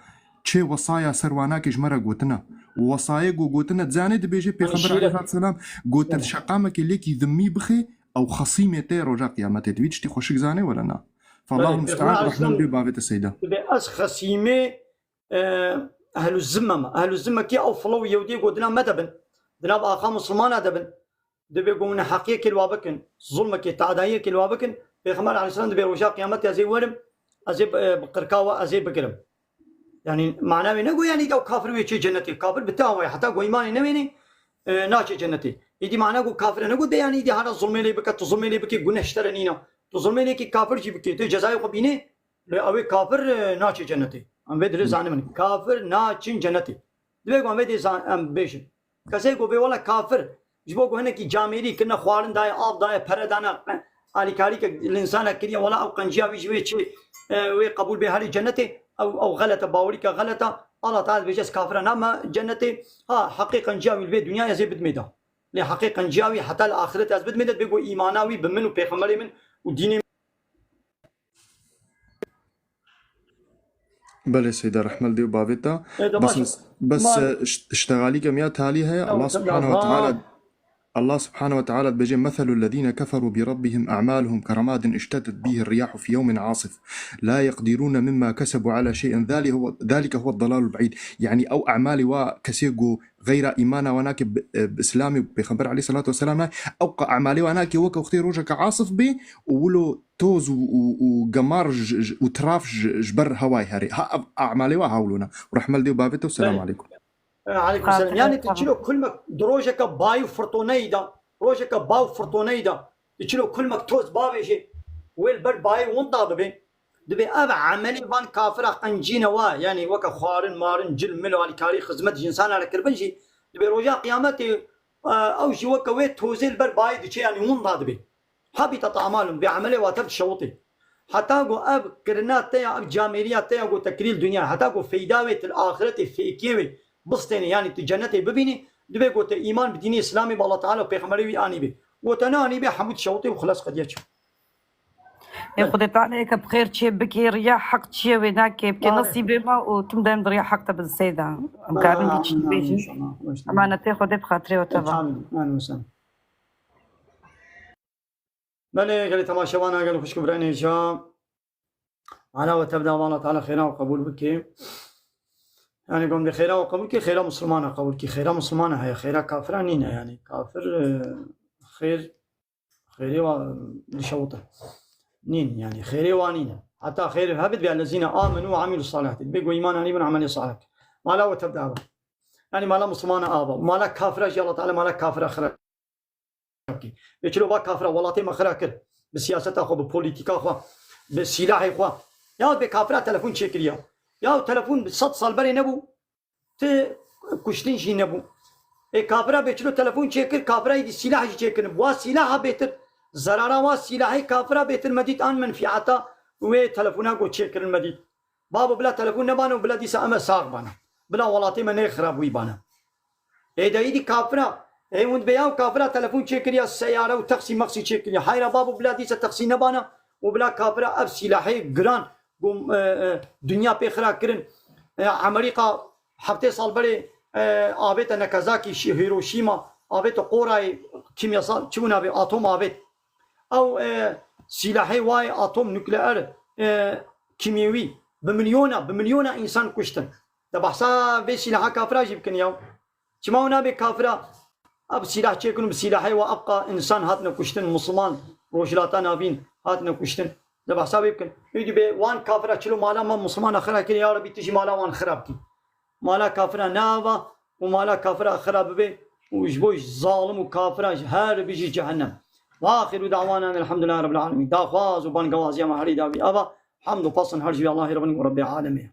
چه وصايا سرواناك جمرة قوتنا وصايا قوتنا تزاني دبيجي بيغمبر عليه الصلاة والسلام قوت الشقامك اللي ذمي بخي أو خصيمتي رجا قيامتي تبيج تي خوشك زاني ولا نا فالله المستعان رحمن ببابة السيدة بأس خصيمة أهل الذمة كي أو فلو يودي قوتنا مدبن دناب آخا مسلمان دبن دبي قومنا حقيقة الوابكن ظلمك تعداية الوابكن بيغمبر عليه الصلاة والسلام دبي رجا قيامتي أزي ورم أزي بقرقاوة أزي بقرم يعني معناه نقول يعني لو كافر ويشي جنتي كافر بتاعه حتى قو إيماني نويني ناشي جنتي يدي معناه قو كافر نقول ده يعني يدي هذا الظلم اللي بك تظلم اللي بك جنة اشترنينا تظلم اللي كي كافر جي بك تو جزاء قبينه أو كافر ناشي جنتي أم بدري زاني من كافر ناشين جنتي ده بقى أم بدري زان أم بيشن كسي قو بيولا كافر جبوا قو هنا كي جاميري كنا خوارن داي آب داي پردانا على كاري الإنسان كريه ولا أو قنجيا بيجي شيء وقبول بهالي جنتي أو غلطة باوريكا غلطة الله تعالى بيجس كافر نما جنتي ها حقيقة جاوي البيت دنيا يزي بدميدا لحقيقة جاوي حتى الآخرة يزي بدميدا بيقو إيماناوي بمن وبيغمري من وديني بله سيدة رحمة دي وبابتا بس اشتغالي كميات هالي هي الله سبحانه وتعالى بجي مثل الذين كفروا بربهم أعمالهم كرماد اشتدت به الرياح في يوم عاصف لا يقدرون مما كسبوا على شيء ذلك هو الضلال البعيد يعني أو أعمالي وكسيقوا غير إيمانا وناك بإسلامي بيخبر عليه الصلاة والسلام أو أعمالي وناك وكا اختير روجك عاصف بي وولو توز وقمار وتراف جبر هواي هاري أعمالي وهاولونا ورحمة دي وبابته والسلام عليكم عليكم السلام يعني تشيلو كل ما دروجك بايو فرطونيدا روجك باو فرطونيدا تشيلو كل ما توز بابيشي والبرد باي وانطاب به دبي اب عملي بان كافر قنجينا وا يعني وك خوارن مارن جل ملو على كاري خدمت انسان على كربنجي دبي رجا قيامتي او شي وك ويت توزي البرد باي دشي يعني وانطاب به حبيت اعمالهم بعملي واتب شوطي حتى قو اب كرنات تاع اب جاميريات تاع قو تكريل دنيا حتى قو فيداوه الاخره فيكيوي بستني يعني تجنتي ببيني دبي قلت إيمان بديني إسلامي بالله تعالى وبيغمري آني به وتناني به حمود شوطي وخلاص قد يجب ياخذ عليك بخير شيء بكي رياح حق شيء وهناك بكي نصيبي ما وتم دائما رياح حق بالسيدة مقابل دي بيجي أمانة تاخذ بخاطري وتبع بله قال تماشاوانا قال خوش كبراني جا على وتبدا الله تعالى خيرا وقبول بك يعني قوم بخيرا وقبول كي خيرا مسلمانه قبول كي خيرا مسلمانه هي خيرا كافرة نينا يعني كافر خير خيري لشوطه نين يعني خيري وانينا حتى خير هبت بالذين امنوا وعملوا الصالحات بيقوا ايمان اني من عمل صالح ما لا وتبدا يعني ما لا مسلمانه ابا ما لا كافره الله تعالى ما لا كافره اخرى بيچلو با كافره ولاتي مخراكر بالسياسه اخو بالبوليتيك اخو بالسلاح اخو يا بكافره تليفون تشكريا يا تليفون 100 سال بري نبو ت كشتين شي نبو اي كافره بيچلو تليفون تشكر كافره دي سلاح تشكر بوا سلاح بيتر زرارا وا سلاح كافره بيتر مديت ان منفعته و تليفونا كو تشكر المديت بابا بلا تليفون نبانو بلا دي سامه ساق بنا بلا ولاتي من خراب وي بنا اي دايدي كافره اي وند بياو كافره تليفون تشكريا السياره وتاكسي ماكسي تشكريا حيره بابا بلا دي تاكسي نبانا وبلا كافره اب سلاحي جران قوم دنيا بخرا كرن امريكا هفته سال بري آبت ناكازاكي هيروشيما آبت قوراي كيمياسال چون آبت اتم آبت او سلاحي واي اتم نوكلير كيميوي بمليون انسان كشتن ده بحثا به سلاح كافره جيب كنياو چماونا به كافره اب سلاح چيكن بسلاحي وابقى انسان هات نكشتن مسلمان روجلاتا نابين هات نكشتن ده بحثا بيمكن يدي به وان كافره چلو مالا ما مسلمان اخرا كن يا ربي تجي مالا وان خراب كي مالا كافره ناوا ومالا كافره خراب به وجبوش ظالم وكافره هر بيجي جهنم واخر دعوانا الحمد لله رب العالمين دا خواز وبان غوازيا ما هري دابي ابا حمد وفصل هرجي الله ربنا ورب العالمين